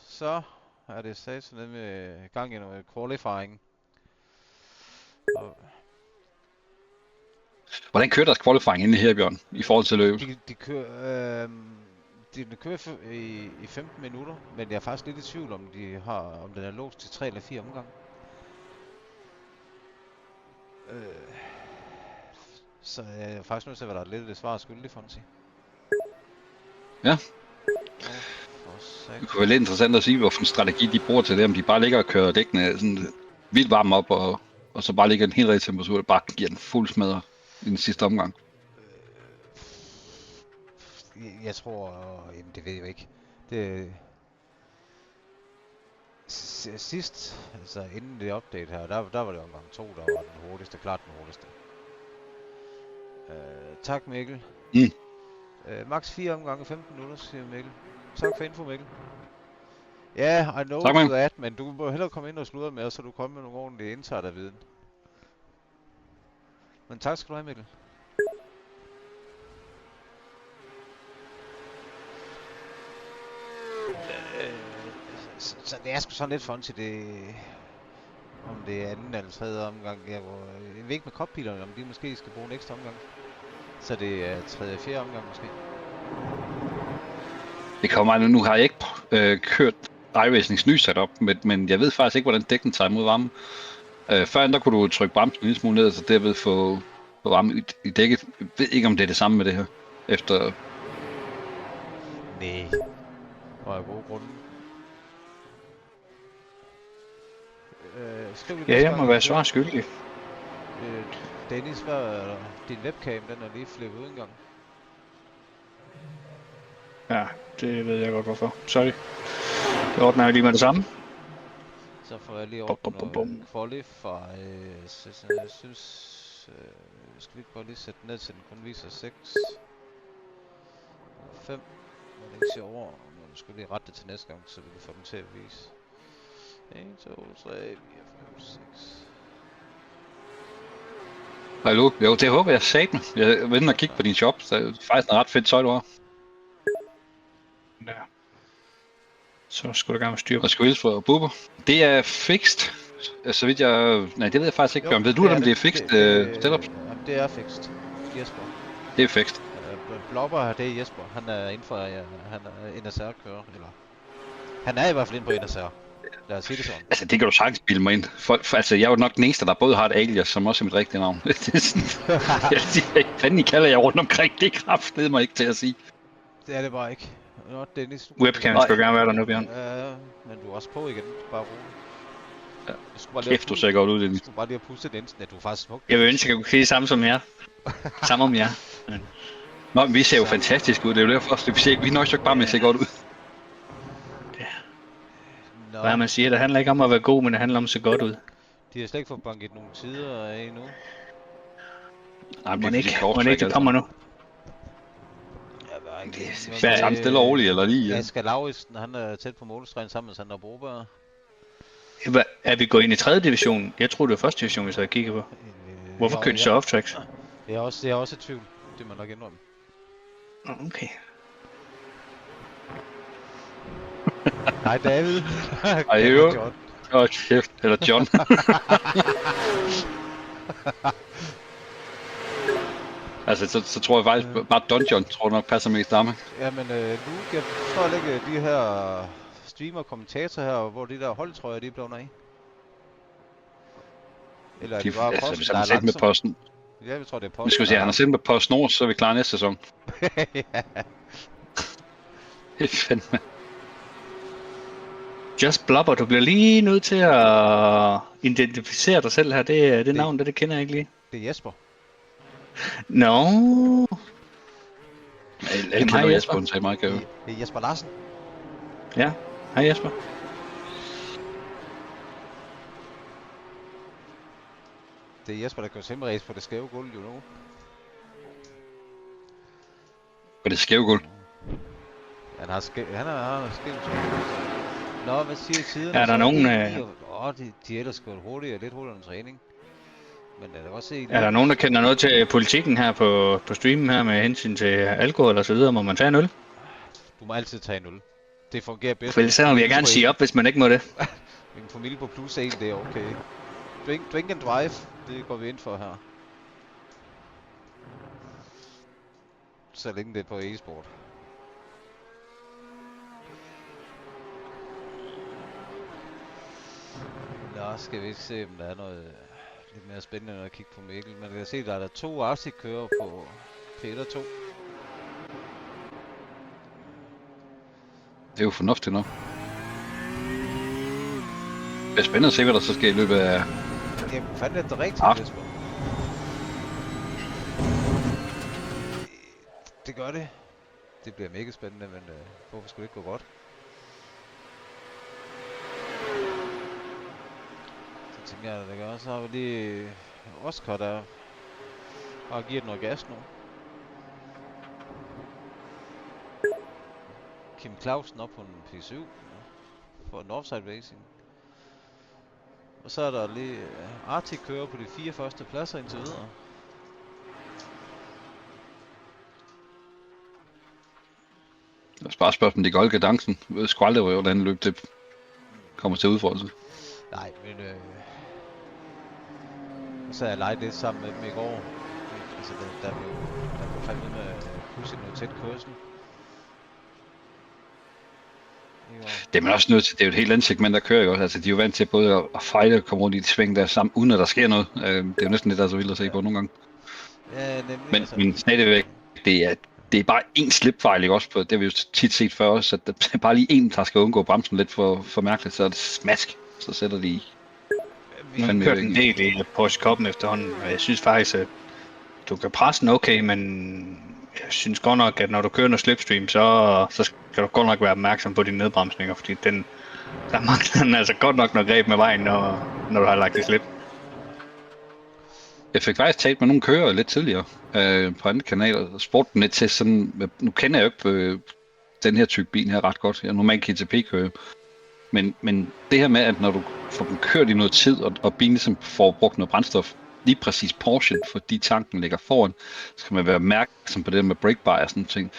Så er det sådan med gang i noget qualifying. Og Hvordan kører deres qualifying inde her, Bjørn, i forhold til løbet? de kører, de kører i 15 minutter, men jeg er faktisk lidt i tvivl om den er låst til 3 eller 4 omgange. Øh, så jeg er faktisk nødt til at være der lidt svar skyldig, for at sige. Ja. For Det kunne være lidt interessant at sige, hvorfor en strategi de bruger til det, om de bare ligger og kører dækkene sådan vildt varme op, og så bare ligger en helt rigtig temperatur, og bare giver den fuld smadre i den sidste omgang. Jeg tror, jamen det ved jeg jo ikke. Det, sidst, altså inden det update her, der var det omgang 2, der var den hurtigste, klart den hurtigste. Tak Mikkel. Max 4 omgange 15 minutter, siger Mikkel. Tak for info, Mikkel. Ja, I know Tak, man. that, men du må hellere komme ind og sludre med os, så du kommer med nogle ordentlige insider-viden. Men tak skal du have, Mikkel. Så det er sgu sådan lidt fun til det, om det er anden eller tredje omgang. Jeg ved ikke med koppilerne, om de måske skal bruge en ekstra omgang. Så det er tredje og fjerde omgang måske. Det kommer an, nu har jeg ikke kørt iRacings nye setup, men jeg ved faktisk ikke, hvordan dækken tager imod varme. Førend der kunne du trykke bremsen en lille smule ned, og så derved få varme i dækket. Jeg ved ikke, om det er det samme med det her. Efter... Nej. Og af gode grunde. Ja, jeg må være svar skyldig. Dennis, din webcam, den er lige flippet ud en gang. Ja, det ved jeg godt hvorfor. Sorry. Det ordner jeg lige med det samme. Så får jeg lige ordnet noget qualify. Jeg synes, skal vi ikke bare lige sætte ned til den kun viser 6. 5. Men ikke se over. Men skal lige rette det til næste gang, så vi kan få dem til at vise. 1, 2, 3, 4, 5, 6. Hallo? Jo, det håber jeg sagde mig. Jeg venter og kigge på din shop, så det er faktisk en ret fedt tøj, du har. Ja. Så skulle der gerne styr på. Og skal hilse fra Bubber. Det er fixed. Så vidt jeg... Nej, det ved jeg faktisk ikke. Jo, Ved du, om det er fixed setup? Jamen, det er fixed. Jesper. Det er fixed. Blobber, det er Jesper. Han er inden for, han er NSR-kører, eller... Han er i hvert fald inde på NSR. Lad os sige det sådan. Altså, det kan du sagtens bilde mig ind. Altså, jeg er jo nok den eneste, der både har et alias, som også er mit rigtige navn. Det er sådan... jeg siger ikke, fanden I kalder jeg rundt omkring. Det kraftede mig ikke til at sige. Det er det bare ikke. Nå, Dennis. Webcam skal gerne være der nu, Bjørn. Men du er også på igen. Bare roligt. Ja. Kæft, du ser godt ud, Dennis. Du skulle bare lige have pusset den, at du er faktisk smuk. Jeg vil ønske, at jeg kunne sige det samme som jer. Samme om jer. Nå, men vi ser jo fantastisk ud. Det er jo derfor, vi nøjes jo ikke bare med at se godt ud. Hvad man siger, det handler ikke om at være god, men det handler om at se godt ud. De har slet ikke fået banket nogle tider af endnu. Nej, men det ikke kommer nu. Det er samt stille og roligt, eller lige? Asger Lauritsen, han er tæt på målstregen sammen med Sander Broberg. Er vi gået ind i 3. division? Jeg troede, det var 1. division, vi så kigger på. Hvorfor kører de så off-tracks? Det er også et tvivl. Det må nok indrømme. Okay. Nej, David. Ej, jo. Åh, kæft. Eller John. Altså, så tror jeg faktisk, bare Dungeon tror jeg nok passer mest sammen. Jamen, Luke, jeg får at lægge de her streamer-kommentatorer her, hvor de der holdtrøjer, de er blevet af. Eller er det bare altså, posten, der er langsom? Med posten. Ja, jeg tror, det er posten. Vi skal sige, han har sendt med PostNord, så er vi klar næste sæson. Ja. Det er fandme. Just Blubber, du bliver lige nødt til at identificere dig selv her. Det navn, det kender jeg ikke lige. Det er Jesper. No. Jeg kender Jesper, han sagde meget gave. Det er Jesper Larsen. Ja, hej Jesper. Det er Jesper, der kører simrace på det skæve gulv, jo nu. På det skæve gulv? Han har skævt. Nå, hvad siger tiden? Er der nogen... De ellers gået hurtigere, lidt hurtigere end træning. Men er der også er der nogen, der kender noget til politikken her på streamen her med hensyn til alkohol og så videre? Må man tage en øl? Du må altid tage en øl. Det fungerer bedst. For ellers så vil jeg gerne sige op, hvis man ikke må det. En promille på plus 1, det er okay. Drink and drive, det går vi ind for her. Så længe det er på e-sport. Nå, skal vi ikke se, om der er noget lidt mere spændende end at kigge på Mikkel. Man kan se, at der er 2 Arctic-kører på Peter 2. Det er jo fornuftigt nok. Det er spændende at se, hvad der så sker i løbet af... Jamen, fandt det rigtigt, Jesper? Det gør det. Det bliver mega spændende, men hvorfor skulle det ikke gå godt? Så tænker jeg, det gør. Så har vi lige Oscar, der bare giver den noget gas nu. Kim Clausen op på en P7 for en offside racing. Og så er der lige Arctic kører på de 4 første pladser indtil videre. Det er bare spørgsmål, om det går Olga Danksen. Jeg ved sgu aldrig, hvordan løb det kommer til udfordrelse. Nej, men så har jeg leget lidt sammen med dem i går. Altså, der blev fandme med pludselig noget tæt kørsel. Det er man også nødt til. Det er jo et helt andet segment, der kører, ikke også? Altså, de er jo vant til både at fejle og komme rundt i de sving der sammen, uden at der sker noget. Det er jo næsten lidt, der er så vildt at se på nogle gange. Ja, nemlig. Men stadigvæk, det er bare én slipfejl, ikke også? Det har vi jo tit set før også, at det er bare lige en, der skal undgå bremsen lidt for mærkeligt, så er det smask. Så sætter de... Vi har kørt en del i Porsche Cup'en efterhånden, og jeg synes faktisk, at du kan presse den okay, men jeg synes godt nok, at når du kører noget slipstream, så skal du godt nok være opmærksom på dine nedbremsninger, fordi der mangler den altså godt nok noget greb med vejen, når du har lagt det slip. Jeg fik faktisk talt med nogle kører lidt tidligere på andre kanaler og spurgte dem lidt til sådan, nu kender jeg jo ikke den her type bil her ret godt, jeg er normalt GTP-kører, men det her med, at når du får dem kørt i noget tid, og bilen ligesom får brugt noget brændstof, lige præcis Porsche, fordi tanken ligger foran, så skal man være opmærksom på det med brake bar og sådan ting.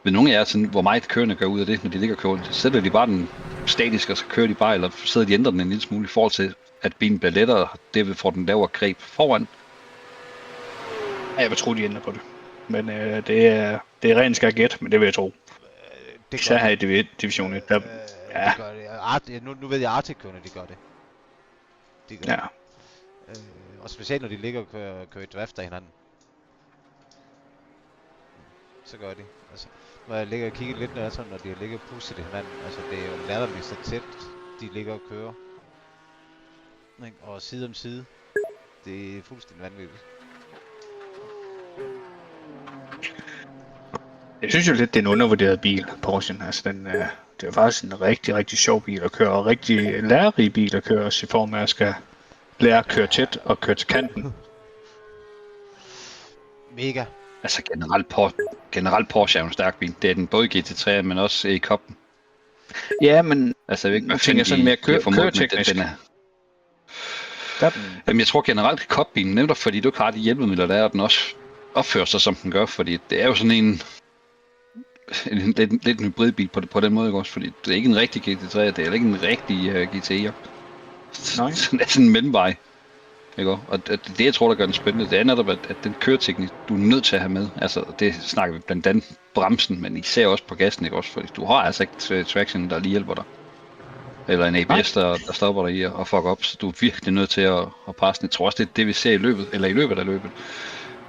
Ved nogle af jer, sådan, hvor meget kørende gør ud af det, når de ligger og kører, så sætter de bare den statisk, og så kører de bare, eller sidder de ændrer den en lille smule i forhold til, at bilen bliver lettere, og derved får den lavere greb foran. Ja, jeg vil tro, de ændrer på det. Men det er rent skærgæt, men det vil jeg tro. Især her i Division 1. Der, ja. Det gør det. Nu ved jeg, Arctic-kørende, de gør det. De gør det. Og specielt når de ligger og kører i draft af hinanden. Så gør de. Altså, når jeg ligger og kigger lidt når de ligger og pusser det hinanden. Altså, det er jo latterligt så tæt, de ligger og kører. Og side om side. Det er fuldstændig vanvittigt. Jeg synes jo lidt, det er en undervurderet bil, Porsche. Altså, det er faktisk en rigtig, rigtig sjov bil at køre, og rigtig lærerig bil at køre, også i form af at skal lære at køre tæt og køre til kanten. Mega. Altså generelt Porsche er en stærk bil. Det er den både i GT3, men også i Cup'en. Ja, men altså, jeg ikke, tænker sådan mere køreteknisk. Jamen, jeg tror generelt, at Cup-bilen nemt, fordi du ikke har de hjælpemidler, der er, den også opfører sig, som den gør, fordi det er jo sådan en lidt en hybridbil på den måde, ikke også? Fordi det er ikke en rigtig GT3, det er ikke en rigtig GT'er. Nej. Så det er sådan en mellemvej, ikke også? Og det, jeg tror, der gør den spændende, det er netop, at den køreteknik, du er nødt til at have med. Altså, det snakker vi blandt andet bremsen, men især også på gassen, ikke også? Fordi du har altså ikke traction, der lige hjælper dig. Eller en ABS, der stopper dig i at fuck op, så du er virkelig nødt til at presse den. Jeg tror også, det vi ser i løbet af løbet,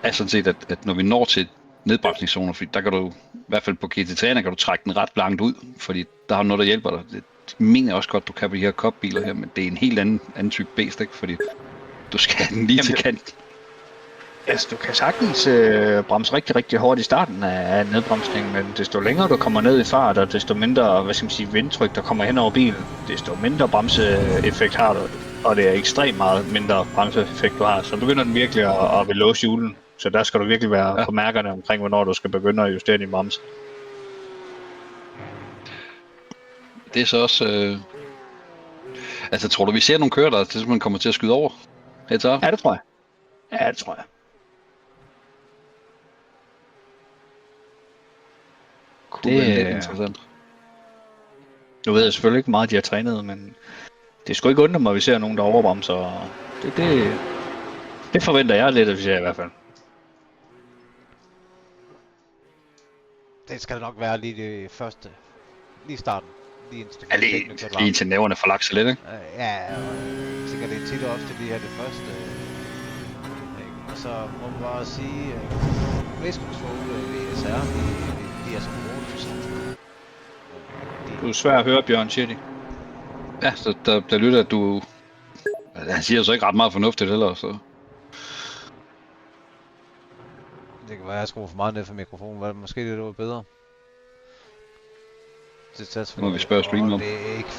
er sådan set, at når vi når til nedbremsningszoner, fordi der kan du, i hvert fald på GT3'erne, kan du trække den ret langt ud, fordi der har noget, der hjælper dig. Det mener jeg også godt, du kan på de her Cup-biler her, men det er en helt anden type bæst, ikke? Fordi du skal den lige til kanten. Altså, du kan sagtens bremse rigtig, rigtig hårdt i starten af nedbremsningen, men desto længere du kommer ned i fart, og desto mindre, vindtryk, der kommer hen over bilen, desto mindre bremseeffekt har du, og det er ekstremt meget mindre bremseeffekt, du har. Så begynder den virkelig at vil låse hjulen, så der skal du virkelig være på mærkerne omkring, hvornår du skal begynde at justere din bremse. Det er så også... Altså, tror du, vi ser nogle kører, der simpelthen kommer til at skyde over? Ja, det tror jeg. Det er lidt interessant. Nu ved jeg selvfølgelig ikke hvor meget, de har trænet, men det skulle ikke undre mig, at vi ser nogen, der overbremser. Og det forventer jeg lidt, at vi ser i hvert fald. Det skal nok være lige det første. Lige i starten. Lige indtil Ja, lige til næverne får lagt sig lidt, ikke? Ja, og jeg tænker, det er tit og ofte lige her det første. Ikke? Og så må man bare sige, at race control VSR, de er så gode. Du er svær at høre, Bjørn, siger de. Ja, så der lytter, at du... Han siger så ikke ret meget fornuftigt heller, så... Det kan være, at jeg skruer for meget ned for mikrofonen. Måske det var bedre. Det må vi spørge streamen om. Det er ikke...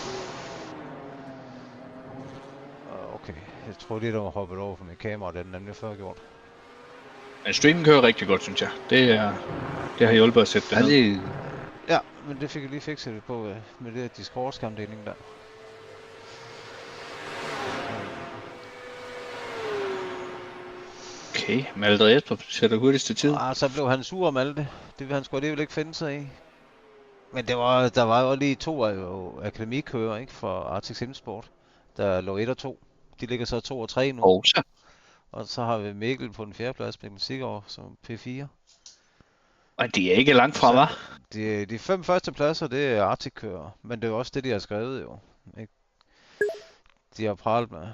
Okay, jeg tror det der var hoppet over for mit kamera, det er nemlig før gjort. Men streamen kører rigtig godt, synes jeg. Det har hjulpet at sætte det ned. Ja, men det fik jeg lige fikset det på med det Discord-skærmdeling der. Okay, Malte og Jesper sætter hurtigst til tid. Så blev han sur om Malte. Det vil han sgu alligevel ikke finde sig i. Men der var jo lige 2 akademikører, ikke, for Arctic Sim Sport. Der lå 1 og 2. De ligger så 2 og 3 nu. Og så har vi Mikkel på den 4. plads med Musikår som P4. Og de er ikke langt fra, hva'? De 5 første pladser, det er Arctic-kører. Men det er jo også det, de har skrevet jo. Ikke? De har pralet med.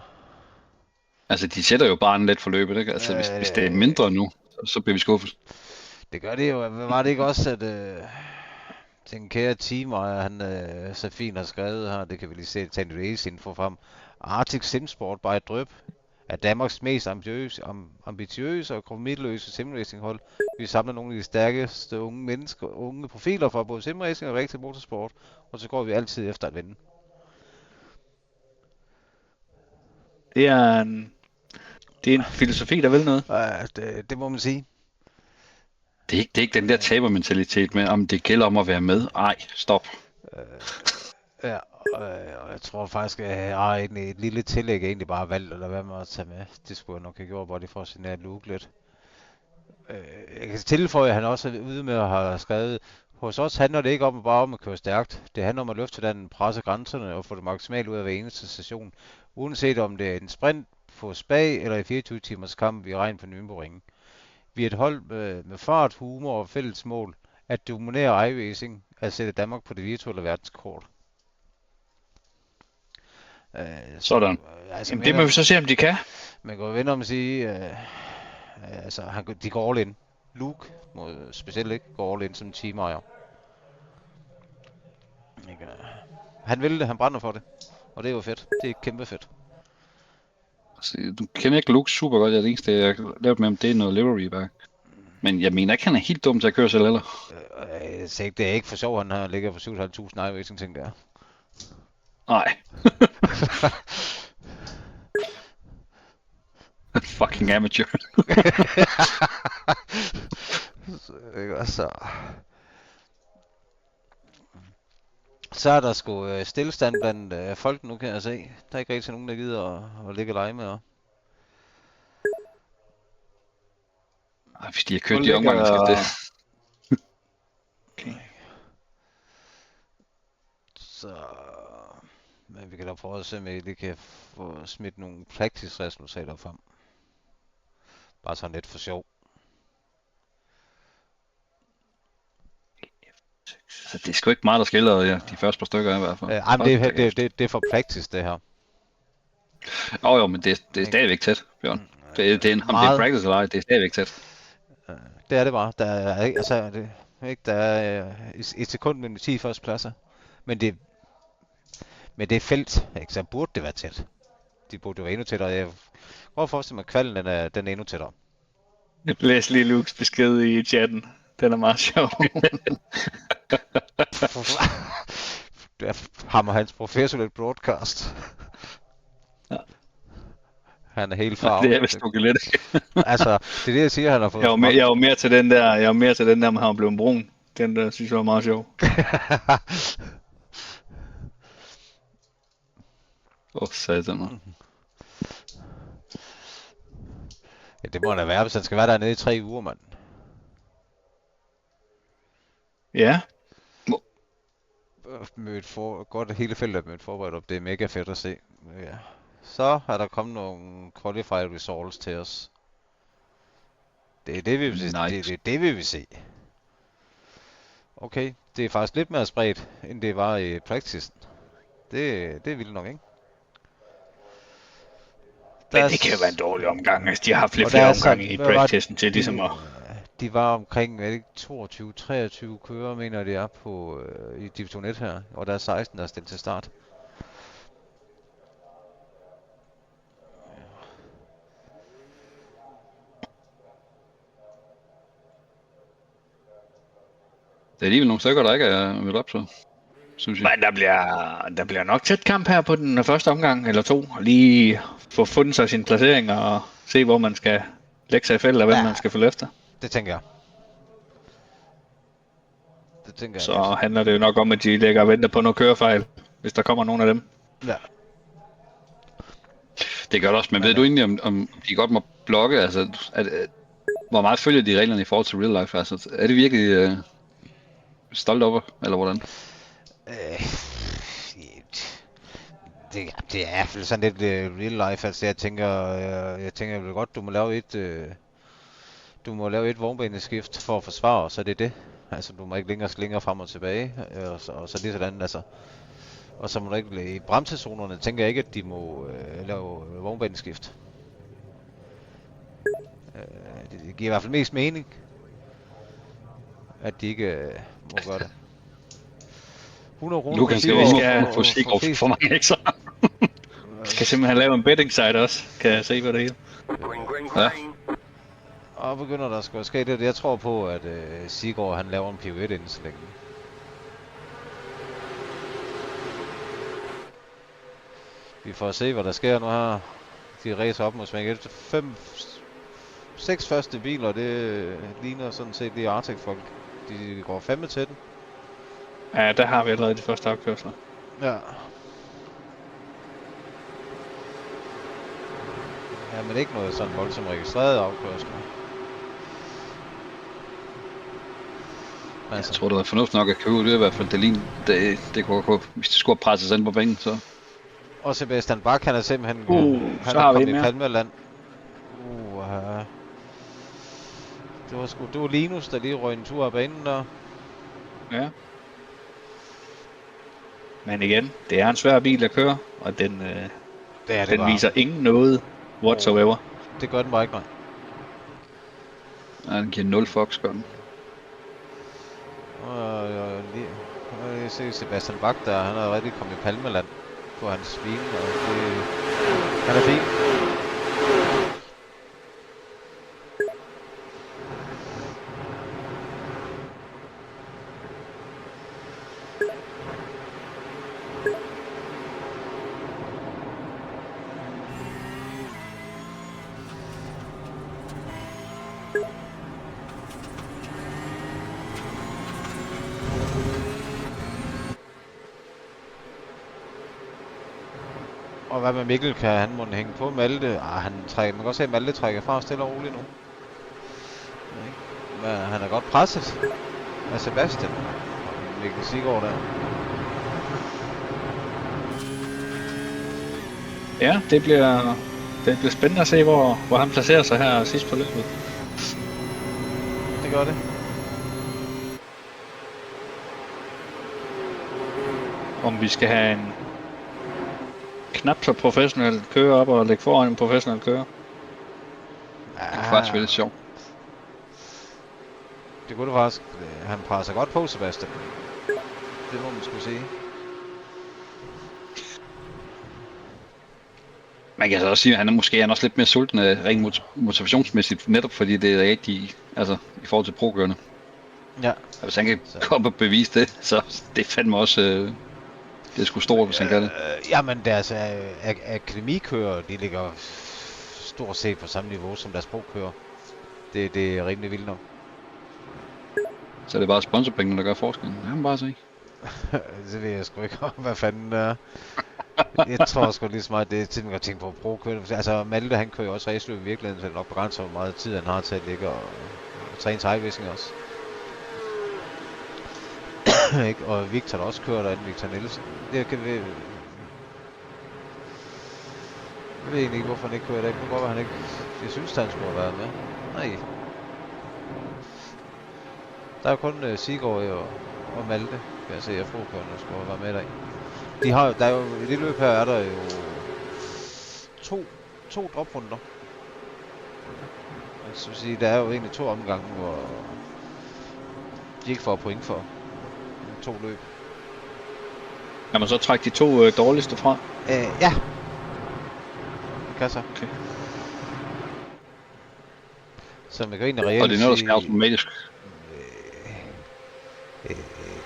Altså, de sætter jo bare en let forløbet, ikke? Altså, hvis det er mindre nu, så bliver vi skuffet. Det gør det jo. Var det ikke også, at den kære teamejer, han så fint har skrevet her, det kan vi lige se, tage en race-info frem. Arctic Sim Sport by Drøb er Danmarks mest ambitiøse og kompromisløse simracinghold. Vi samler nogle af de stærkeste unge profiler fra både simracing og rigtig motorsport, og så går vi altid efter at vinde. Det er en filosofi, der vil noget. Ja, det må man sige. Det er ikke den der tabermentalitet med, om det gælder om at være med. Ej, stop. Ja, og jeg tror faktisk, at jeg har et lille tillæg egentlig bare valgt at lade være med at tage med. Det skulle jeg nok have gjort, bare lige for at signere Luke lidt. Jeg kan tilføje, at han også er ude med at have skrevet, hos os handler det ikke om at køre stærkt. Det handler om at løfte den, presse grænserne og få det maksimalt ud af hver eneste station. Uanset om det er en sprint på spag eller i 24 timers kamp i regn på Nürburgring. Vi er et hold med fart, humor og fælles mål at dominere iRacing, at sætte Danmark på det virtuelle verdenskort. Sådan. Jamen, det må vi så se, om de kan. Man kan jo vende om at sige, de går all in. Luke må specielt ikke gå all in som teamejer. Han vil det, han brænder for det. Og det er jo fedt. Det er kæmpe fedt. Altså, du kender ikke Luke super godt. Jeg eneste, jeg har lavet med ham, det er noget livery back. Men jeg mener ikke, han er helt dum til at køre selv heller. Det er ikke for sjov, han har ligget for 7.500 iRacing, tænker jeg. Nej. Fucking amateur. Så er der sgu stillestand blandt folk nu, kan jeg se. Der er ikke rigtig nogen, der gider at ligge og lege med. Hvis de har kørt de omgange, skal det. Okay. Så... Men vi kan da prøve at se, om vi kan få smidt nogle practice-resultater frem. Bare sådan lidt for sjov. Så det er sgu ikke meget, der skiller de første par stykker i hvert fald. Det er for practice, det her. Jo, men det er stadigvæk tæt, Bjørn. Det er practice eller ej, det er stadigvæk tæt. Det er det bare. Der er ikke, der er et sekund mellem de 10 første pladser. Men det er felt, ikke? Så burde det være tæt. De burde jo være endnu tættere. Jeg prøver at forestille mig, at kvalden den er endnu tættere. Jeg læser lige Lukes besked i chatten. Den er meget sjov. Det er ham og hans professionelle broadcast. Ja. Han er helt farvet. Det er vist nok lidt. Altså, det er det, jeg siger, han har fået. Jeg var mere til den der, med han blev brun. Den der synes jeg var meget sjov. Satan. Ja, det må da være, hvis han skal være dernede i 3 uger, mand. Ja. godt hele feltet er mødt forberedt op. Det er mega fedt at se. Ja. Så er der kommet nogle qualified results til os. Det er det, vi vil se. Nice. Det er det, vi vil se. Okay, det er faktisk lidt mere spredt, end det var i practicen. Det er vildt nok, ikke? Men det kan jo være en dårlig omgang, hvis de har haft lidt Og der flere er så- omgange i hvad var practicen til ligesom at... De var omkring, 22-23 kører, mener det er på i Division 1 her. Og der er 16, der er stillet til start. Det er alligevel nogle stykker, der ikke er mødt op, så synes jeg. Men der bliver nok tæt kamp her på den første omgang, eller to. Og lige få fundet sig sin placering og se, hvor man skal lægge sig i feltet, og hvem Ja. man skal følge efter. Det tænker jeg. Det tænker jeg. Så handler det jo nok om, at de ligger og venter på noget kørefejl, hvis der kommer nogen af dem. Ja. Det gør det også, men ved du egentlig, om de godt må blokke? Altså, hvor meget følger de reglerne i forhold til real life? Altså, er det virkelig stolt over, eller hvordan? Det er i hvert fald sådan lidt real life. Altså, jeg tænker vel godt, du må lave et vognbaneskift for at forsvare, så det er det. Altså, du må ikke længere slingre frem og tilbage, og så det sådan, altså. Og så må du ikke, i bremsezonerne tænker jeg ikke, at de må lave vognbaneskift. Det giver i hvert fald mest mening, at de ikke må gøre det. 100 kroner. Lukas skal skal få Sigurd for mange ekstra. Kan simpelthen lave en betting site også, kan jeg se på det hele. Ja. Og begynder der sgu at ske det. Jeg tror på, at Sigurd han laver en pirouette inden så længe. Vi får se, hvad der sker nu her. De racer op mod sving 1. 6 første biler, det ligner sådan set de Arctic-folk. De går fandme til den. Ja, der har vi allerede de første afkørsler. Ja. Ja, men ikke noget sådan voldsomt registreret afkørsler. Jeg tror, det var fornuftigt nok at købe det, i hvert fald det lignede. Det kunne gå, hvis det skulle presses ind på bænken, så... Og Sebastian Bach, han er simpelthen... han så er har vi kommet en i mere. Palmeland. Det var Linus, der lige røg en tur af banen der. Ja. Men igen, det er en svær bil at køre, og den Det er det den bare. viser ingen noget whatsoever. Det gør den bare ikke, nej. Ja, den giver 0 fox, gør den. Og lige se Sebastian Bach der, han er rigtig kommet i Palmeland på hans bil, og det... Han er fin. Og hvad med Mikkel, kan han må hænge på Malte? Man kan godt se, at Malte trækker fra stille og roligt nu. Men han er godt presset af Sebastian. Og Mikkel Sigurd der. Ja, det bliver spændende at se, hvor han placerer sig her sidst på løbet. Det gør det. Om vi skal have en knap så professionel kører op og lægge foran en professionel kører. Det kunne faktisk være lidt sjovt. Det kunne det faktisk. Han presser godt på, Sebastian. Det må man skulle sige. Man kan så også sige, at han er også lidt mere sulten rent motivationsmæssigt, netop fordi det er rigtig, altså i forhold til prokørende. Ja. Og hvis han kan komme og bevise det, så det er fandme også, det er sgu stort, hvis han kan det. Jamen deres akademikører, de ligger stort set på samme niveau som deres prokører. Det er rimelig vildt nok. Så det er bare sponsorpengene, der gør forskellen. Det kan man bare se. Det ved jeg sgu ikke om, hvad fanden er. Jeg tror sgu lige så meget, det er til, man kan tænke på pro-kører. Altså Malte, han kører jo også raceløb i virkeligheden, så det er nok begrænset, hvor meget tid han har til at ligge og træne sejrvisning også. ikke? Og Victor der også kører derinde, Victor Nielsen. Det kan vi... Jeg ved egentlig ikke, hvorfor han ikke kører i dag. Det kunne godt være, han ikke... Jeg synes, han skulle have været med. Nej. Der er kun Sigård og Malte, kan jeg se, at frokørende skulle have været med i dag. De har, der er jo, i det løb her er der jo to droprunder. Så vil sige, der er jo egentlig 2 omgange, hvor de ikke får point for 2 løb. Kan man så trække de 2 dårligste fra? Ja. Det kan så. Okay. Så man kan egentlig reelt Og det er noget, der skal automatisk.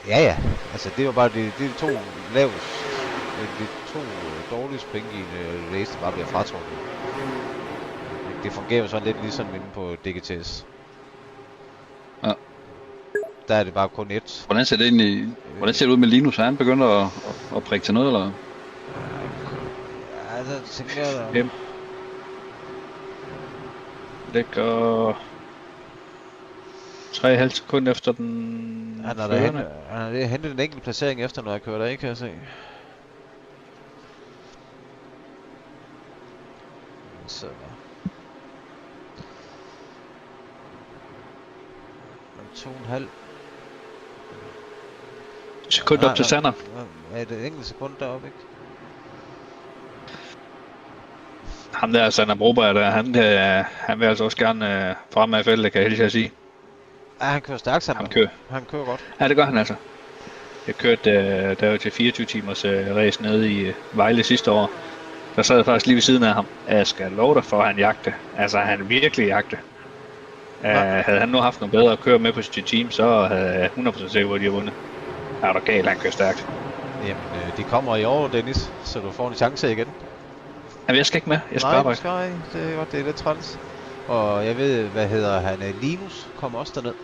Ja. Altså det var bare de 2 lavest, de 2 dårligste point i en race, der bare bliver fratrukket. Det fungerer jo sådan lidt ligesom inde på DGTS. Ja. Der er det bare kun 1. Hvordan ser det egentlig, hvordan ser det ud med Linus? Er han begyndt at prikke til noget, eller? Ja, så tænker jeg da... Yep. Ligger 3,5 sekunder efter den Han har hentet en enkelt placering efter, når jeg kører der, ikke, kan jeg se. Så... Men 2,5. Sekund op til Sander. Er det enkelt sekund deroppe, ikke? Ham der, Sander Broberg, der, han vil altså også gerne fremme af feltet, kan jeg lige sige. Ja, han kører stærkt sammen. Han kører godt. Ja, det gør han altså. Jeg kørte der var til 24 timers race nede i Vejle sidste år. Der sad jeg faktisk lige ved siden af ham. Jeg skal love dig for, at han jagte. Altså, han virkelig jagte. Havde han nu haft noget bedre at køre med på sit team, så havde jeg 100% sikker på, at de har vundet. Er der galt, han kører stærkt. Jamen, de kommer i år, Dennis, så du får en chance igen. Jamen, jeg skal ikke med. Jeg skal arbejde. Nej, det er godt, det er lidt træls. Og jeg ved, hvad hedder han, Linus kommer også derned.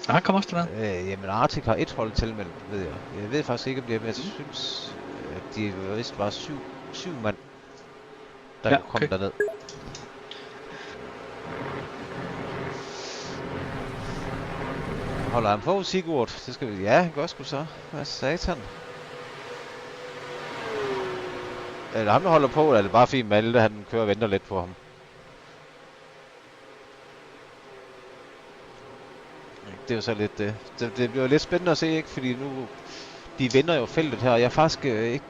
Og han kommer også derned? Jamen, Arctic har 1 hold tilmeldt, ved jeg. Jeg ved faktisk ikke, om det er, men jeg synes, at de vist var 7 mand, der kom derned. Holder han på, Sigurd? Det skal vi... Ja, han gør sgu så. Hvad satan? Er det ham, der holder på, eller er det bare fint Malte, han kører og venter lidt på ham? Det er jo så lidt det. Det bliver lidt spændende at se, ikke? Fordi nu... De vender jo feltet her, og jeg er faktisk ikke...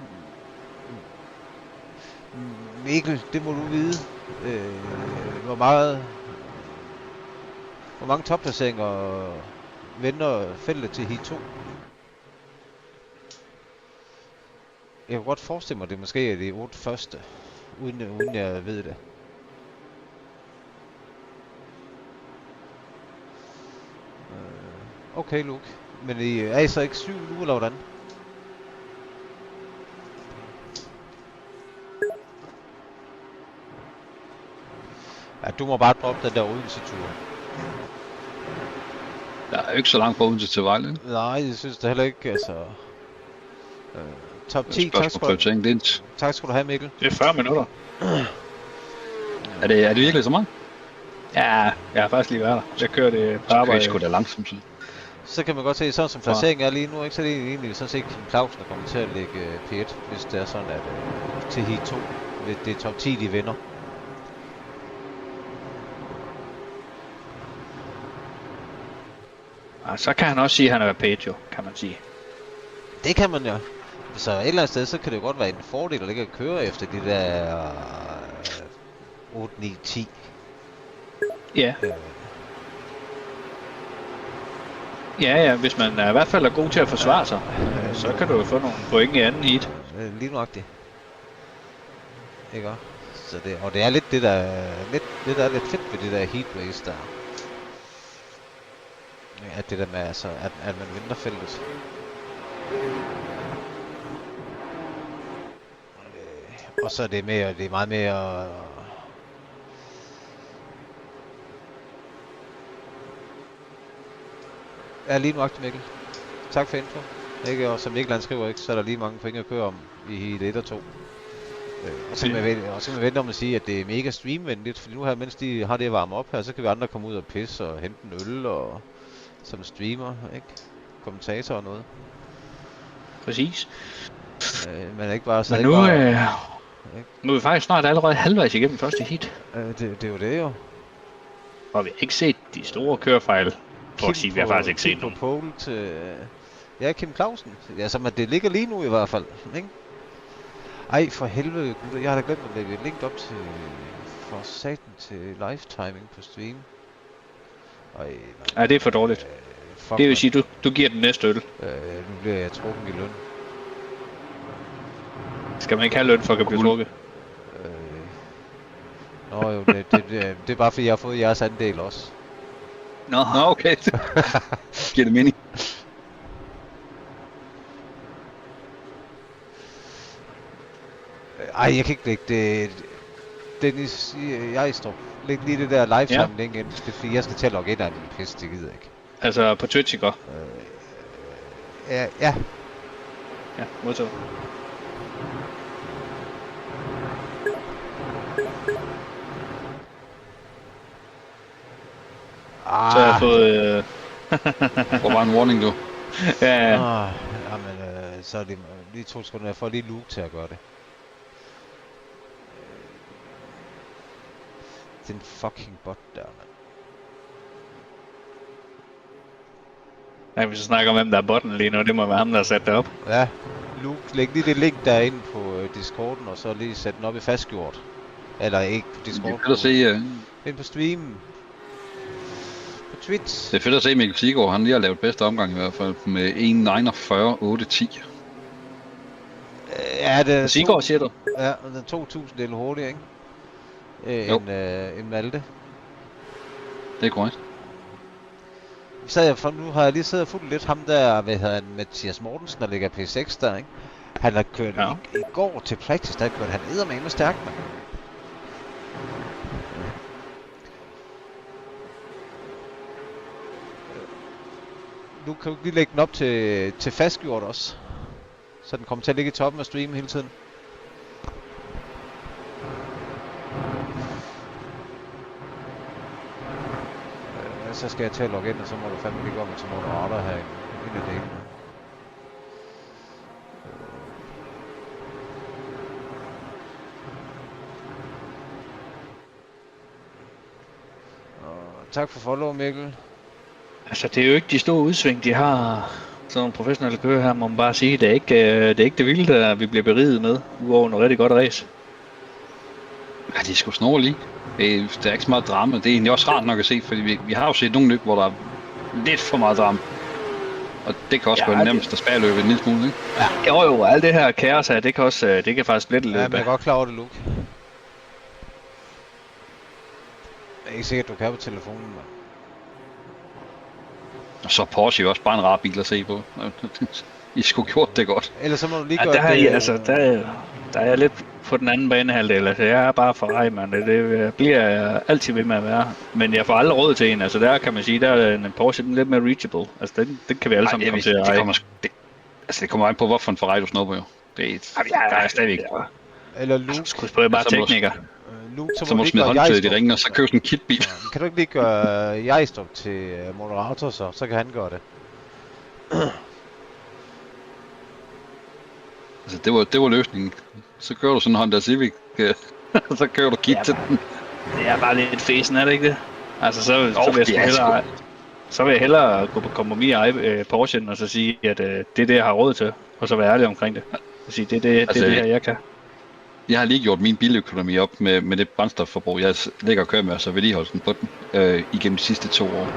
Mikkel, det må du vide. Hvor mange topplaceringer vender feltet til Heat 2? Jeg kan godt forestille mig, at det måske er de 8 første, uden jeg ved det. Okay, Luke. Men er I så ikke 7 nu, eller hvordan? Ja, du må bare droppe den der Odense-tur. Der er jo ikke så langt på Odense til Vejle. Nej, jeg synes det heller ikke, altså... top 10, tak skal du have, Mikkel. Det er 40 minutter. Er det virkelig så meget? Ja, jeg har faktisk lige været der. Jeg kører det på arbejde. Det er sgu da langsomt. Så kan man godt se, sådan som placeringen er lige nu, ikke? Så er det egentlig sådan set Kim Clausen, der kommer til at lægge P1, hvis det er sådan, at til Heat 2, det er top 10, de vinder. Ja, så kan han også sige, at han er paid, jo, kan man sige. Det kan man jo. Så et eller andet sted, så kan det jo godt være en fordel at ikke at køre efter de der 8, 9, 10. Ja. Ja, hvis man i hvert fald er god til at forsvare sig, så kan du jo få nogle point i anden heat. Lige nøjagtigt. Ikke? Så det er lidt det der er lidt fedt ved det der heat race der. At det der med altså, at man vinder feltet. Og så er det meget mere... Ja, lige nu aktivt, Mikkel. Tak for info. Ikke? Og som Mikkel skriver, ikke, så er der lige mange point at køre om i Heat 1 og 2. Og så kan man vente om at sige, at det er mega streamvenligt, for nu her, mens de har det at varme op her, så kan vi andre komme ud og pisse og hente en øl og som streamer, ikke? kommentator og noget. Præcis. Men ikke bare så Men ikke nu, bare... nu er vi faktisk snart allerede halvvejs igennem første heat. Det er jo det jo. Og vi har ikke set de store kørefejl. For at sige, vi har faktisk ikke set Kim på nogen. pole til... Ja, Kim Clausen. Ja, som at det ligger lige nu i hvert fald, ikke? Ej, for helvede, gutter. Jeg har da glemt at lægge et link op til... For satan til live-timing på stream. Ej, Ja, det er for dårligt. Fuck, Det vil sige, du giver den næste øl. nu bliver jeg trukken i løn. Skal man ikke have løn for at kunne blive trukket? Nå jo, det er bare fordi jeg har fået jeres andel også. Nå, okay. Giver det mening? Ej, jeg kan ikke lægge det... Dennis Jejstrup, læg lige det der live-time link ind. Det er fordi, jeg skal til at logge ind af den pisse, det gider jeg ikke. Altså på Twitch, ikke? Ja. Ja, modtaget. Så har jeg fået... Hvor var en warning, du? ja. Jamen, så er det lige 2 sekunder, jeg får lige Luke til at gøre det. Den fucking bot der, mand. Ja, hvis vi snakker om, hvem der er botten lige nu, det må være ham, der har sat det op. Ja, Luke, læg lige det link derinde på Discorden, og så lige sæt den op i fastgjort. Eller ikke på Discord. Det er fedt at se... Ind på streamen. På Twitch. Det er fedt at se Mikkel Siggaard, han lige har lavet bedste omgang i hvert fald, med 1.49.810. Ja, det er... Siggaard, siger du? Ja, den er 2000 del hurtigere, ikke? End Malte. Det er korrekt. Nu har jeg lige siddet og fulgt lidt ham der, hvad hedder han, Mathias Mortensen, der ligger P6 der, ikke? Han har kørt i går til practice, der kørte han eddermame stærkt, mand. Nu kan du lige lægge den op til fastgjort også. Så den kommer til at ligge i toppen af streamen hele tiden. Så skal jeg til at logge ind, og så må du fandme lige gå med til moderater her ind i delen. Tak for follow, Mikkel. Altså, det er jo ikke de store udsving, de har. Sådan nogle professionelle kører her, må man bare sige. Det er ikke det vilde, der vi bliver beriget med, udover noget rigtig godt race. Ja, de er sgu snorlige. Der er ikke så meget drama. Det er egentlig også rart nok at se, fordi vi har jo set nogle løb, hvor der er lidt for meget drama. Og det kan også gøre det nemmest at spære løbet en lille smule, ikke? Ja, jo, alt det her kaos her, det kan faktisk splitte løbet. Ja, men jeg er godt klar over det, Luke. Jeg er ikke sikkert, du kan på telefonen, mand. Og så er Porsche jo også bare en rar bil at se på. I skulle gjort det godt. Ellers så må du lige gøre det. Der er jeg lidt på den anden banehalvdel. Altså, jeg er bare Ferrari, mand. Det bliver jeg altid ved med at være. Men jeg får aldrig råd til en. Altså, der kan man sige, der er en Porsche lidt mere reachable. Altså, den kan vi alle sammen komme til at eje. Det kommer an på, hvorfor en Ferrari du snupper jo. Det er stadigvæk ikke. Eller Luke. Skulle spørge bare tekniker. Luke, så må du smide håndklædet i ringen, og så købe sådan en kitbil. Kan du ikke lige gøre Jejstrup til moderator, så kan han gøre det? Altså, det var løsningen. Så kører du sådan en Honda Civic, og så kører du kit til den. Det er bare lidt fæsen, er det ikke det? Altså, så vil jeg hellere gå på kompromis i Porsche'en, og så sige, at det er det, jeg har råd til, og så være ærlig omkring det. Og sige, det er det her, jeg kan. Jeg har lige gjort min biløkonomi op med det brændstofforbrug, jeg ligger og kører med, og så vedligeholdt den på den igennem de sidste 2 år.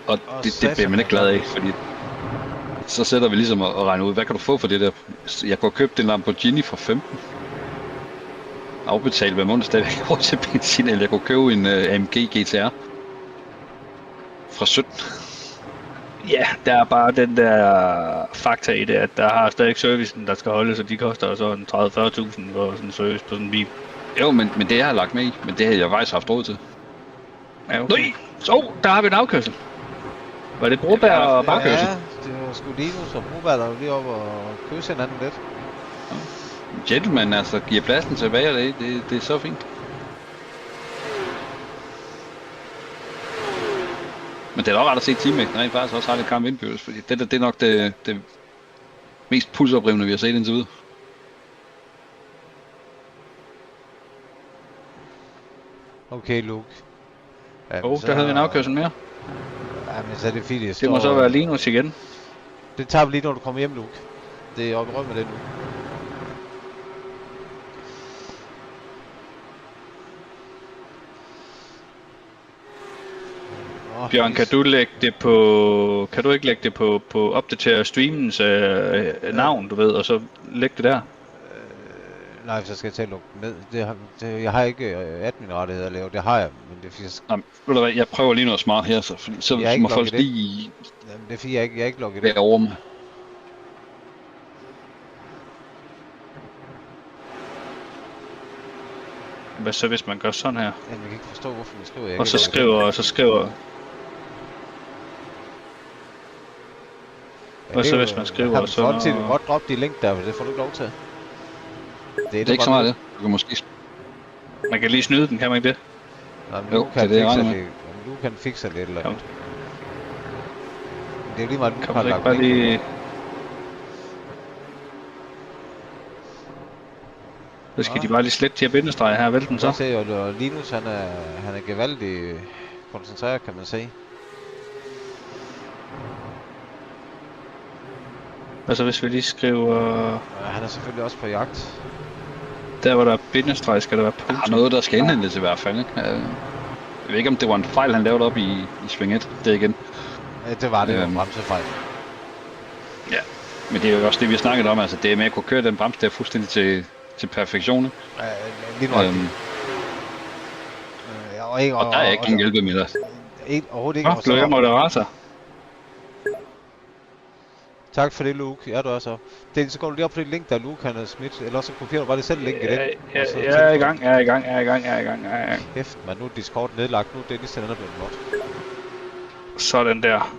Og det bliver man ikke glad af, fordi så sætter vi ligesom at regne ud, hvad kan du få for det der? Jeg kunne købe en Lamborghini for 15. Afbetalt hver måned stadigvæk over til benzin, eller jeg kunne købe en AMG GTR fra 17. Ja, der er bare den der fakta i det, at der har stadig servicen, der skal holde, så de koster så en 30-40.000 for sådan en service på sådan en bil. Jo, men det jeg har lagt med i, men det havde jeg faktisk haft råd til. Ja, okay. Nej, så der har vi en afkørsel. Var det Broberg og bagkørsel? Ja, det var sgu Linus og Broberg, der var lige oppe og kysse hinanden lidt. Ja. Gentleman altså giver pladsen tilbage, og det er så fint. Men det er da også ret at se teammate rent faktisk også har lidt kamp indbyrdes, fordi det er nok det mest pulsoprivende, vi har set indtil videre. Okay, Luke. Der havde vi en afkørsel mere. Jamen, så er det fint, Det må så være Linus igen. Det tager vi lige, når du kommer hjem, Luke. Det er oppe i rød med det nu. Bjørn, kan du ikke lægge det på opdatere streamens navn, du ved, og så lægge det der? Nej, så skal jeg til at lukke ned. Jeg har ikke admin-rettigheder at lave, det har jeg, men det er fordi... Jamen, ved du hvad, jeg prøver lige noget smart her, så må folk lige... Jamen, det er fordi, jeg er ikke logget det over mig. Hvad så, hvis man gør sådan her? Jamen, jeg kan ikke forstå, hvorfor man skriver, jeg og så skriver... Hvad så, hvis man skriver sådan... Du kan godt droppe de link der, for det får du ikke lov til. Det er ikke så meget det. Du kan måske... Man kan lige snyde den, kan man ikke det? Nej, jo, det er det, nu kan fikse lidt eller andet. Det er jo lige meget, du har lagt bare lige... Så skal de bare lige slette de her bindestreger her, vel den så? Se, og Linus, han er gevaldig koncentreret, kan man sige. Og så hvis vi lige skriver... Han er selvfølgelig også på jagt. Der hvor der er bindestreg, skal der være punktum. Der er noget, der skal indhentes i hvert fald, ikke? Jeg ved ikke, om det var en fejl, han lavede op i Sving 1. Det igen. Ja, det var det, en bremsefejl. Ja, men det er jo også det, vi har snakket om. Altså, det er med at kunne køre den bremse der fuldstændig til perfektion. Lige nu. Og der er ikke nogen hjælpemidler. Overhovedet ikke. Blev jeg moderator? Tak for det, Luke. Ja, du er så. Så går du lige op på det link, der Luke han har smidt, eller så kopierer du bare det selv link i den. Jeg er i gang. Kæft, man, nu er Discord nedlagt, nu er Dennis den er blevet blot. Sådan der.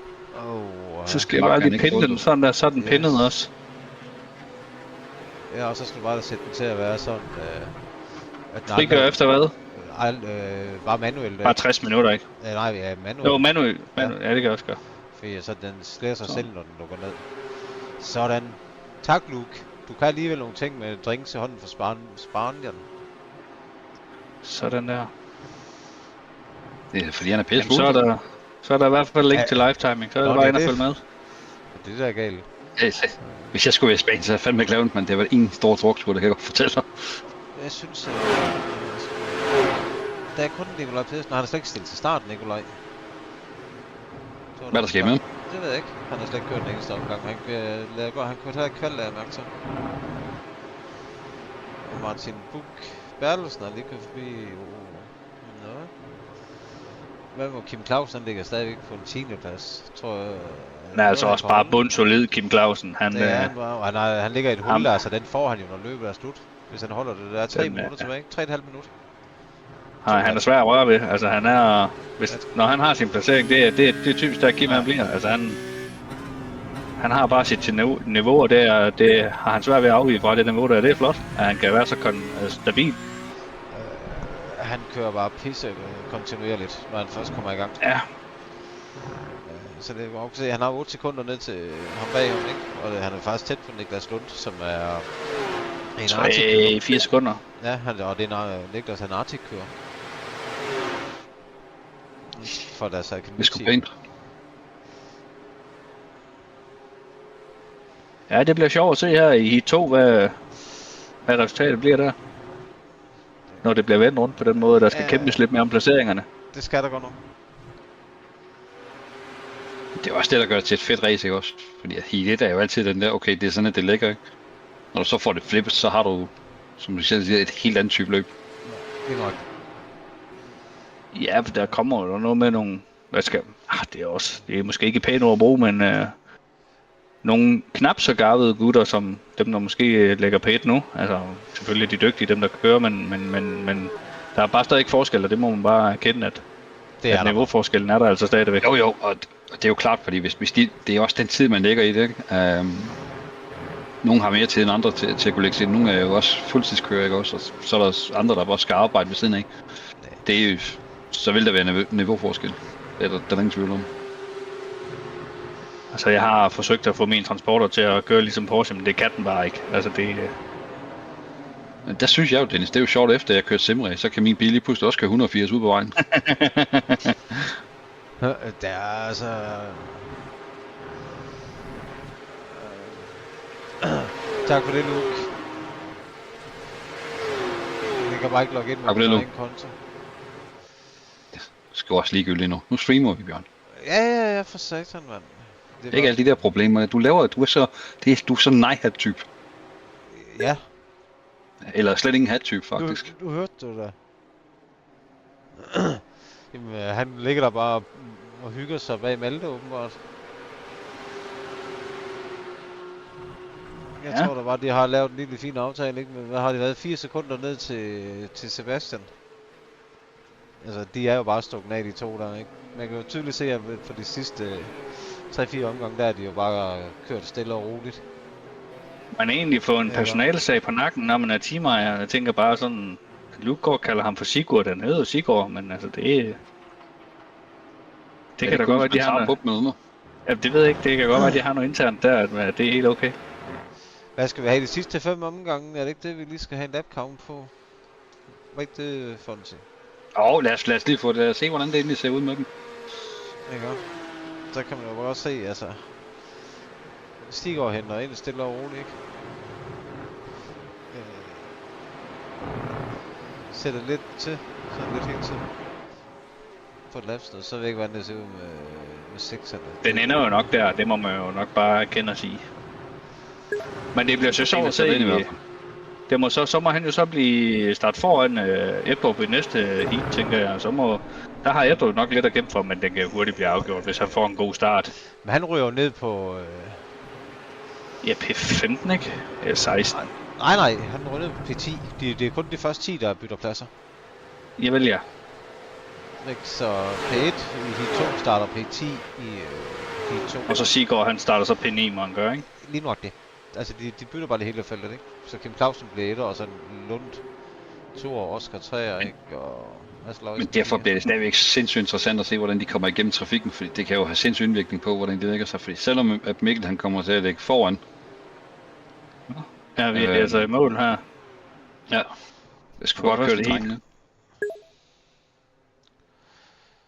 Så skal jeg bare lige pinde den, sådan der, så er den pindet også. Ja, og så skal du bare sætte den til at være sådan, at frigør efter hvad? Bare manuelt. Bare 60 minutter, ikke? Nej, ja, manuelt. Jo, manuelt. Ja, det kan jeg også gøre. Fordi så den slæder sig selv, når den lukker ned. Sådan. Tak, Luke. Du kan alligevel nogle ting med drinks i hånden for Spanieren. Sådan der. Det er fordi han er pisse så er der i hvert fald link til live-timing, så er det bare ind og følge med. Det der er galt. Hvis jeg skulle være i Spanien, så er jeg fandme glemt, men det var en stor druktur, det kan jeg godt fortælle dig. Jeg synes, der er kun Nikolaj Pedersen, han har slet ikke stillet til start, Nikolaj. Hvad der sker med ham? Det ved jeg ikke. Han har slet ikke kørt den eneste omgang. Han kunne tage kval, lader jeg mærke til. Og Martin Buch Bertelsen har lige kørt forbi. Nå. Hvad med Kim Clausen, han ligger stadigvæk på en 10. plads, tror jeg. Han er altså også bare bundsolid, Kim Clausen. Han ligger i et hul der, så den får han jo, når løbet er slut. Hvis han holder det, der er 3 minutter tilbage. 3,5 minutter. Nej, han er svær at røre ved. Altså han er... når han har sin placering, det er typisk der Kim han bliver. Altså han har bare sit niveau, og det har han svært ved at afvige fra det niveau der. Det er flot, at han kan være så stabil. Han kører bare pisse kontinuerligt, når han først kommer i gang. Ja. Så det er også se, han har 8 sekunder ned til ham bag ham, ikke? Og han er faktisk tæt på Niklas Lund, som er en Arctic-kører. 4 sekunder. Ja, og det er Niklas, han Arctic-kører. For deres akademi. Det er sgu pænt. Ja, det bliver sjovt at se her i Heat 2, hvad resultatet bliver der. Når det bliver vendt rundt på den måde, der skal kæmpes lidt mere om placeringerne. Det skal der godt nok. Det er også det, der gør det til et fedt race, ikke også? Fordi Heat 1 er jo altid den der, okay, det er sådan, at det ligger, ikke? Når du så får det flippet, så har du, som du selv siger, et helt andet type løb. Det er nok. Ja, for der kommer jo noget med nogle... det er måske ikke pænt ord at bruge, men... nogle knap så garvede gutter, som dem, der måske lægger på et nu. Altså, selvfølgelig de dygtige, dem der kører, men der er bare stadig ikke forskel, og det må man bare erkende, at niveauforskellen er der altså stadigvæk. Jo, og det er jo klart, fordi hvis det er også den tid, man lægger i det, ikke? Nogle har mere tid end andre til at kunne lægge sig. Nogle er jo også fuldtidskører, ikke også? Og så er der også andre, der også skal arbejde ved siden af. Det er jo, så vil der være niveauforskel. Det er der ingen tvivl om. Altså, jeg har forsøgt at få min transporter til at køre ligesom Porsche, men det kan den bare ikke. Altså, det... Men der synes jeg jo, Dennis, det er jo sjovt, efter jeg kørte simrace, så kan min bil lige pludselig også køre 180 ud på vejen. Der er altså... Tak for det, Luke. Jeg kan bare ikke logge ind med min egen konto. Det skal også ligegyldigt nu. Nu streamer vi, Bjørn. Ja, for satan, mand. Det er ikke alle de der problemer. Du er så nej-hat-type. Ja. Eller slet ingen hat-type, faktisk. Du hørte det da. Jamen, han ligger der bare og hygger sig bag Malte, åbenbart. Jeg tror da bare, de har lavet en lille fin aftale, ikke? Men hvad har de været? 4 sekunder ned til Sebastian. Altså, de er jo bare stukket af, de to der, ikke? Man kan jo tydeligt se, at for de sidste 3-4 omgange, der er de jo bare kørt stille og roligt. Man er egentlig få en personalsag på nakken, når man er teamejer. Jeg tænker bare sådan, Luke kalder ham for Sigurd, den hedder Sigurd, men altså det kan da godt være, de har noget. Ja, det ved jeg ikke, det kan godt være, de har noget internt der, at det er helt okay. Hvad skal vi have de sidste 5 omgange? Er det ikke det, vi lige skal have en lap count på? Hvad ikke det, Fonsi? Lad os lige få det og se, hvordan det egentlig ser ud med dem. Ikke godt. Så kan man jo også se, altså... Stigård henter ind stille og roligt, ikke? Sætter lidt til, sådan lidt hele tiden. På et lapsted, så ved jeg ikke, hvordan det ser ud med 6'erne. Den ender jo nok der, det må man jo nok bare kende og sige. Men det bliver så sjovt at se. Det må så må han jo så blive start foran Ebdrup i næste heat, tænker jeg. Der har Ebdrup nok lidt at kæmpe for, men den kan hurtigt blive afgjort, hvis han får en god start. Men han ryger jo ned på... Ja, P15, ikke? Eller 16. Nej, han ryger ned på P10. Det er kun de første 10, der bytter pladser. Javel, ja. Ikke? Så P1 i Heat 2 starter P10 i Heat 2. Og så Sigurd, han starter så P9, må han gør, ikke? Lige nok det. Altså, de bytter bare det hele feltet, ikke? Så Kim Clausen bliver 1'er, og så Lund 2'er, Oscar 3'er, ikke? Og men derfor bliver det stadigvæk sindssygt interessant at se, hvordan de kommer igennem trafikken, fordi det kan jo have sindssygt indvirkning på, hvordan de lægger sig. Fordi selvom at Mikkel han kommer til at lægge foran. Ja, vi er altså i mål her. Ja. Det skulle godt køre det helt.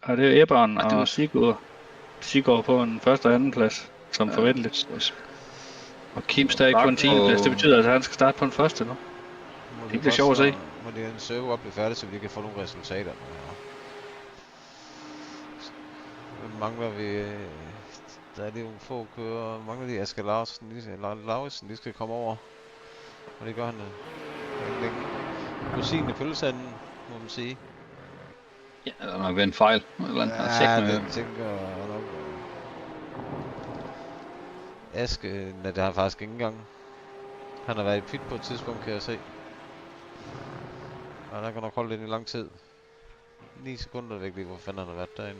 Og det er Ebberen og Sigurd på en første og anden plads, som forventeligt. Og Kim stadig på en 10. plads, det betyder, at han skal starte på en første nu. Det bliver sjovt at se. Må det en server op blive færdig, så vi kan få nogle resultater. Så mangler vi... Der er lige nogle få kører. Mangler de Asger Lauritsen, de skal komme over. Og det gør han længe. Rosinen i pølsanden, må man sige. Ja, der er nok været en fejl. Eller det tænker jeg nok. Aske, det har han faktisk ikke engang. Han har været i pit på et tidspunkt, kan jeg se. Og der kan nok holde lidt i lang tid. 9 sekunder væk lige, hvor fanden han har været derinde.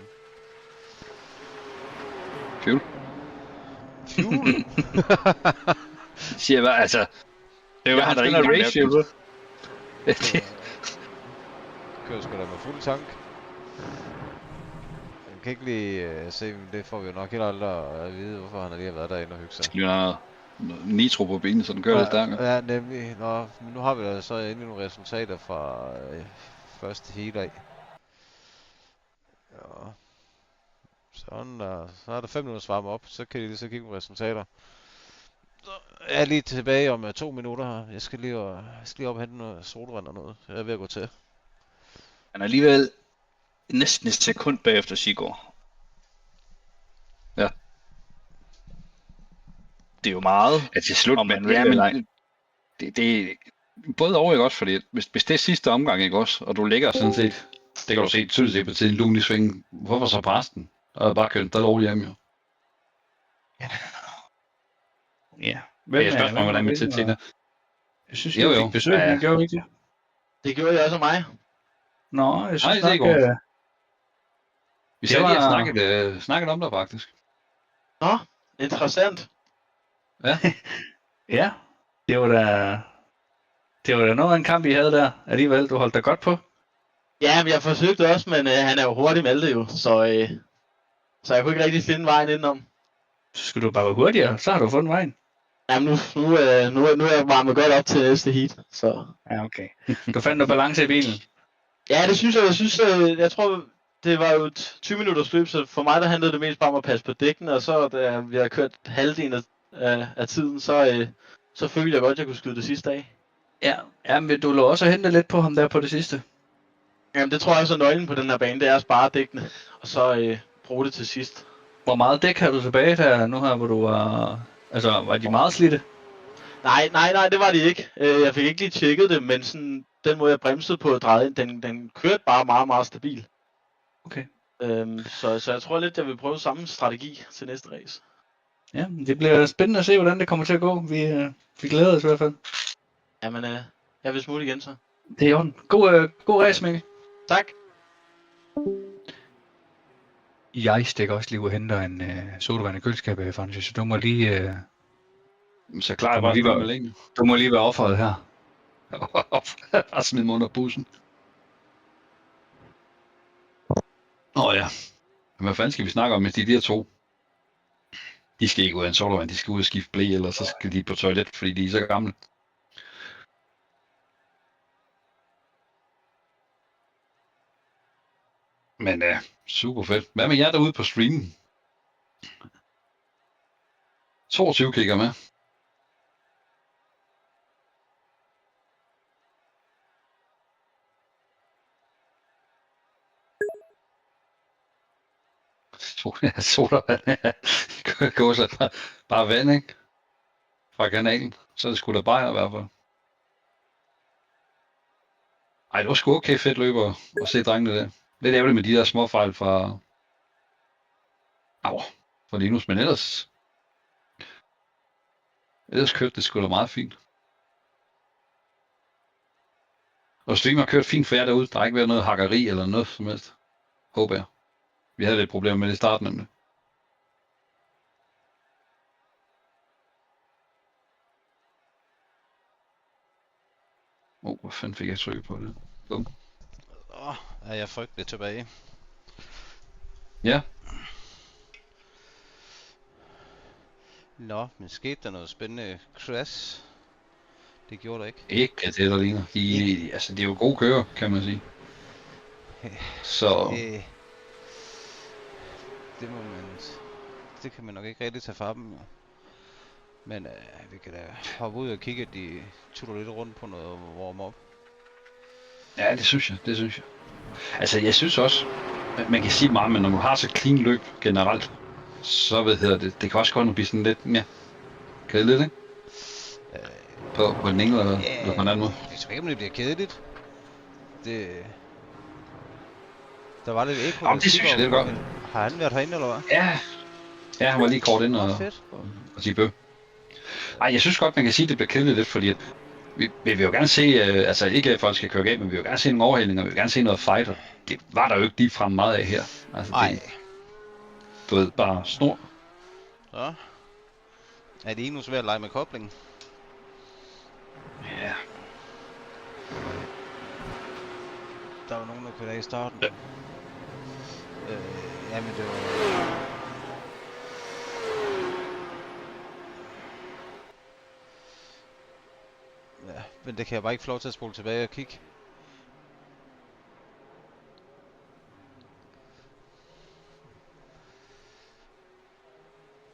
Fuel? Siger bare, altså... Det er jo, han der race fuel. Kører sgu da med fuld tank. Jeg kan ikke lige se, men det får vi jo nok helt aldrig at vide, hvorfor han lige har været derinde og hygge sig. Skal noget nitro på bilen, så den kører lidt stærkere. Ja, nemlig. Nå, men nu har vi da så endelig nogle resultater fra første heat af. Ja. Sådan der. Så er der 5 minutter varme op, så kan de lige så kigge på resultater. Så er jeg lige tilbage om 2 minutter her. Jeg skal lige op og hente noget solvand og noget. Jeg er ved at gå til. Han er alligevel næsten et sekund bagefter Sigurd. Ja. Det er jo meget. Ja, til slut, men det både over, ikke også, fordi hvis det er sidste omgang, ikke også, og du ligger sådan set, det kan du se tydeligt på tiden, lun i svingen, hvorfor så presse den? Og bare kørt der lovligt hjem, jo. Ja. Men jeg spørger mig, hvordan vi til Tina. Jeg synes, jeg fik besøg, det gjorde ikke det. Det gjorde jeg også af mig. Nå, jeg synes nok... Vi har lige snakket om det, faktisk. Nå, interessant. Ja. Ja, det var da noget af en kamp, I havde der. Alligevel, du holdt dig godt på. Ja, men jeg forsøgte også, men han er jo hurtigt Malte jo, så jeg kunne ikke rigtig finde vejen indenom. Så skal du bare være hurtigere, så har du fundet vejen. Jamen nu er jeg varmet godt op til næste heat, så... Ja, okay. Du fandt noget balance i bilen. Ja, det synes jeg. Jeg tror, det var jo et 20 minutters løb, så for mig der handlede det mest bare om at passe på dækkene, og så da vi har kørt halvdelen af tiden, så følte jeg godt, at jeg kunne skyde det sidste af. Ja, men du lå også at hente lidt på ham der på det sidste. Jamen det tror jeg også er nøglen på den her bane, det er at spare dækkene, og så bruge det til sidst. Hvor meget dæk har du tilbage der nu her, hvor du var... Altså, var de meget slidte? Nej, det var de ikke. Jeg fik ikke lige tjekket det, men sådan, den måde jeg bremsede på at dreje ind, den kørte bare meget, meget stabil. Okay. Så jeg tror lidt, jeg vil prøve samme strategi til næste race. Ja, det bliver spændende at se, hvordan det kommer til at gå. Vi glæder os i hvert fald. Jamen, jeg vil smutte igen så. Det er i orden. God race, Mikkel. Tak. Jeg stikker også lige ud og henter en sodavand i køleskabet, Francis, så du må lige... Så klarer jeg bare lige med længe. Du må lige være offeret her. Og smide mig under bussen. Ja. Men hvad fanden skal vi snakke om, hvis de der to? De skal ikke ud af en sodavand, de skal ud og skifte blæ, eller så skal de på toilet, fordi de er så gamle. Men super fedt. Hvad med jer derude på streamen? 22 kigger med. Sodavand. Gå så bare vand, ikke? Fra kanalen. Så er det sgu da bajer i hvert fald. Ej, det var sgu okay fedt løb at se drengene der. Lidt ærgerligt med de der små fejl fra Linus, men ellers kørte det sgu da meget fint. Og streamer har kørt fint for jer derude. Der har ikke været noget hakkeri eller noget som helst. Håber jeg. Vi havde lidt problemer med det i starten nemlig. Hvad fanden fik jeg trykket på det? Er jeg frygtelig tilbage? Ja. Nå, men skete der noget spændende crash? Det gjorde der ikke. Ikke det, der ligner. De er jo gode kører, kan man sige. Så... Det kan man nok ikke rigtig tage fra dem. Jo. Men vi kan da hoppe ud og kigge, at de tuller lidt rundt på noget warm-up. Ja, det synes jeg. Altså, jeg synes også, man kan sige meget, men når du har så clean løb generelt, så det kan også godt blive sådan lidt mere kedeligt, ikke? På den ene eller på den anden måde. Jeg tror ikke, om det bliver kedeligt. Der var lidt ekko. Det synes jeg, det er godt. Har han været herinde, eller hvad? Ja, han var lige kort ind og sige bøh. Ej, jeg synes godt, man kan sige, at det bliver kedeligt lidt, fordi at vi vil jo gerne se, altså ikke at folk skal køre galt, men vi vil jo gerne se nogle overhældninger, vi vil gerne se noget fighter. Det var der jo ikke lige frem meget af her. Altså, du ved, bare snor. Så. Er det endnu svært at lege med koblingen? Ja. Der var nogen, der kørte af i starten. Ja. Jamen det var... Ja, men det kan jeg bare ikke få lov til at spole tilbage og kigge.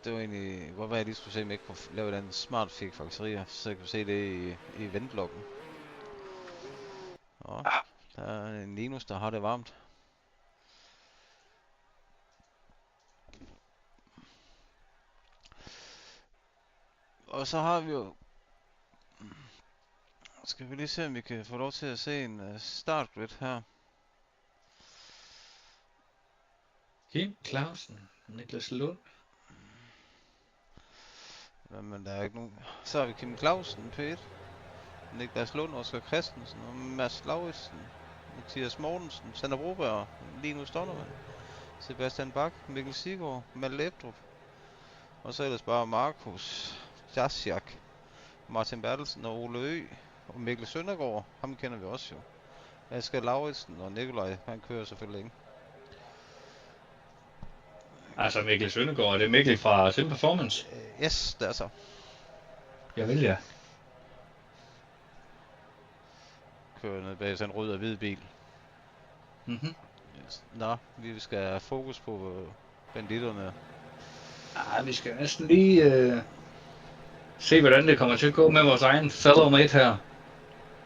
Det var egentlig... Hvorfor jeg lige skulle se, om jeg ikke kunne lave den smart fik faktorier, så jeg kunne se det i ventloggen. Der er en Linus, der har det varmt. Og så har vi jo... Skal vi lige se, om vi kan få lov til at se en startgrid her. Kim Clausen, Niklas Lund. Men der er ikke nogen... Så har vi Kim Clausen, P1. Niklas Lund, Oskar Christensen, og Mads Lauritsen, Mathias Mortensen, Sander Broberg, Linus Donovan, Sebastian Bak, Mikkel Sigård, Malte Ebdrup. Og så ellers bare Markus Jasiak, Martin Bertelsen og Ole Ø. Og Mikkel Søndergaard, ham kender vi også jo. Asger Lauritsen og Nikolaj, han kører selvfølgelig ikke. Altså Mikkel Søndergaard, er det Mikkel fra Sim Performance? Yes, det er så. Jeg vil ja. Kører ned bag sådan en rød og hvid bil. Mhm. Nå, vi skal have fokus på banditterne. Vi skal næsten lige se, hvordan det kommer til at gå med vores egen fellow mate her.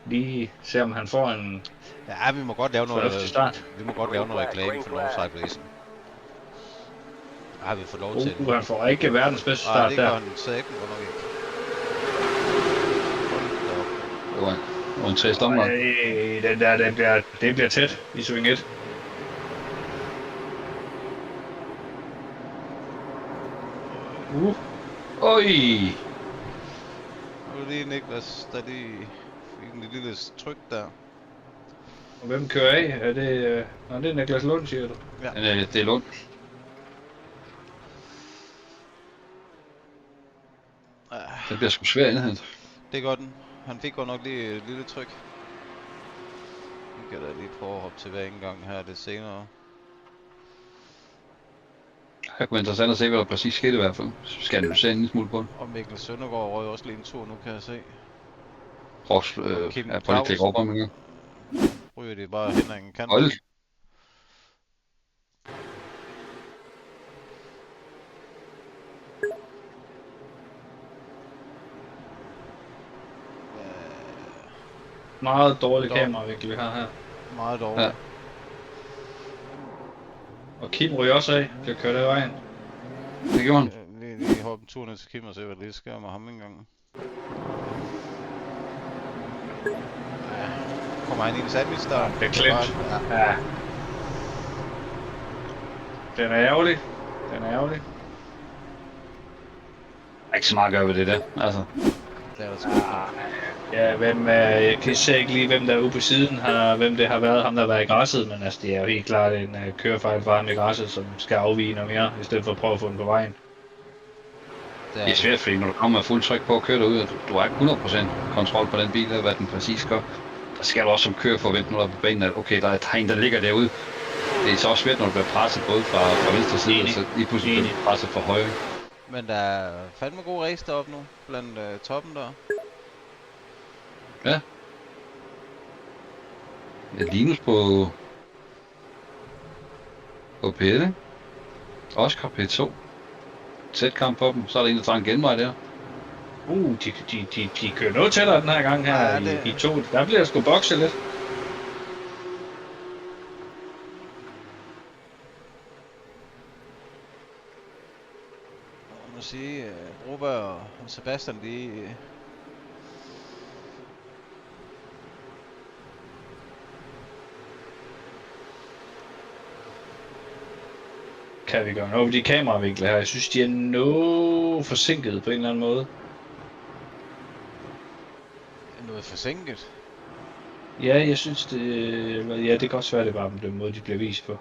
Lige se, om han får en Ja, vi må godt lave fornuftig start. vi må godt lave noget reklame for Northside Racing. Har vi fået lov til det? Han får ikke verdens bedste Nej, start det gør der. han sikkert nok ikke. Hold da op. Det var en test omgang. Den der, det bliver tæt i swing 1. Oj! Nu er det lige Niklas, der lige fik en lille tryk der. Og hvem kører af? Er det, det er Niklas Lund, siger du? Ja. Det er Lund. Det bliver sgu svært indhent. Det gør den. Han fik godt nok lige et lille tryk. Vi kan da lige prøve at hoppe til hver gang her lidt senere. Det kunne være interessant at se, hvad der præcis skete i hvert fald. Så skal han jo se en lille smule på det. Og Mikkel Søndergaard røg også lige en tur nu, kan jeg se. Ross, Kim jeg prøver lige at klikke op om en gang. Ryger det bare hen ad en kant. Hold. Meget dårlig kameravinkel, vi har her. Meget dårligt. Ja. Og Kim ryger også af, bliver kørt af vejen. Det gjorde han. Lige hoppe en tur ned til Kim og se, hvad det sker med ham engang. Ja. Kommer han i en sandwich der? Det er klemt. Ja. Ja. Den er ærgerlig. Den er ærgerlig. Der er ikke så meget at gøre ved det der. Altså, Det er der sgu. Ja, jeg kan se ikke lige, hvem der er ude på siden her, hvem det har været, ham der har været i græsset, men altså, det er jo helt klart en kørefejl for ham i græsset, som skal afvige noget mere, i stedet for at prøve at få den på vejen. det er svært, fordi når du kommer med fuld tryk på at køre derud, og du har ikke 100% kontrol på den bil, og hvad den præcis gør. Der skal du også som kører forvente, når du er på banen, at okay, der er et tegn, der ligger derude. Det er så også svært, når du bliver presset både fra venstre side, og så lige pludselig bliver presset fra højre. Men der er fandme god race deroppe nu, blandt toppen der. Ja. Linus på P1, ikke? Oscar P2. Tæt kamp på dem, så er der en, der tager en genvej der. De kører noget tættere den her gang her, Ja, det... i to. Der bliver sgu bokse lidt. Jeg må sige, Broberg og Sebastian, de... Kan vi gøre noget ved de kameravinkler her? Jeg synes, de er noget forsinket på en eller anden måde. Noget forsinket. Ja, jeg synes det... Ja, det kan godt være, det var den måde, de bliver vist på.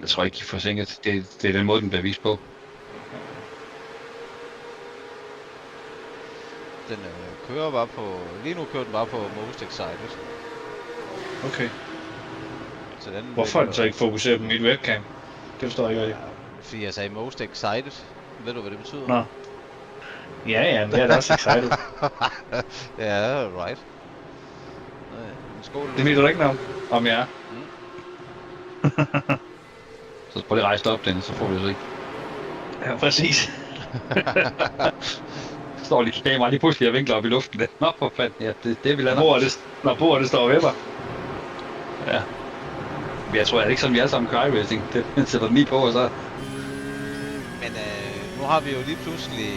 Jeg tror ikke, de er forsinket. Det er den måde, den bliver vist på. Den kører bare på... Lige nu kører den bare på Most Excited. Okay. Så den Hvorfor er den så ikke fokuseret på mit webcam? Det forstår jeg ikke. Fordi jeg sagde Most Excited. Ved du, hvad det betyder? Nå. Ja, men jeg er da også excited. Ja, right. Skål. Det ved du ikke noget om jeg er. Så prøv lige at rejse dig op, Dennis, så får vi det ikke. Ja, præcis. Står lige kamera lige pludselig og vinkler op i luften. Nå, for fanden. Ja, det vi lander. Når bordet står ved mig. Ja. Men jeg tror, det er ikke sådan, vi alle sammen kører iRacing. Det sætter den lige på, og så... Men nu har vi jo lige pludselig...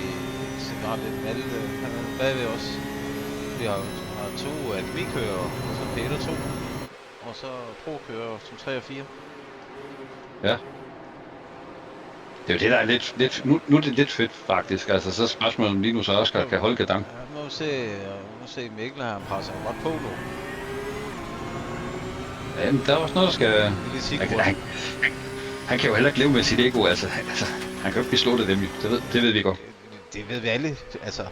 Så nu har vi Malte bagved os. Vi har to akademikører, og så Peter 2. Og så pro-kører som 3 og 4. Ja. Det er jo det, der er lidt nu er det lidt fedt, faktisk. Altså, så er spørgsmålet om lige nu så også kan holde gadang. Ja, må se Mikkel her, han presser godt på nu. Ja, men der er også noget, der skal... Han kan jo heller ikke leve med sit ego, altså han kan jo ikke blive slået af dem, jo. Det ved vi godt. Det ved vi alle, altså.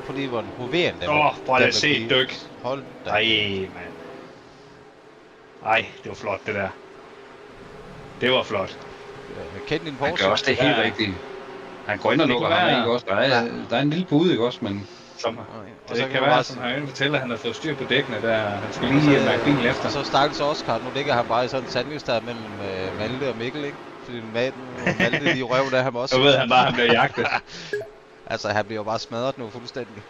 På lige hvor den hoveren der. Prøv at se et dyk. Hold da. Ej, mand. Ej, det var flot, det der. Det var flot. Kend din Han Porsche. gør også det helt Ja. rigtigt. Han går ind og Det lukker kunne ham af, være- ikke også? Der er en lille pude, ikke også? Men Som, Og det så kan du være, bare som sige- han fortæller, at han har fået styr på dækkene der. Han skal og lige mærke bilen efter. og så stakkels Oscar, nu ligger han bare i sådan en sandwich der mellem Malte og Mikkel, ikke? Fordi Malte lige røven af ham også. Så ved han bare, at han bliver jagtet. Altså, han bliver jo bare smadret nu fuldstændig.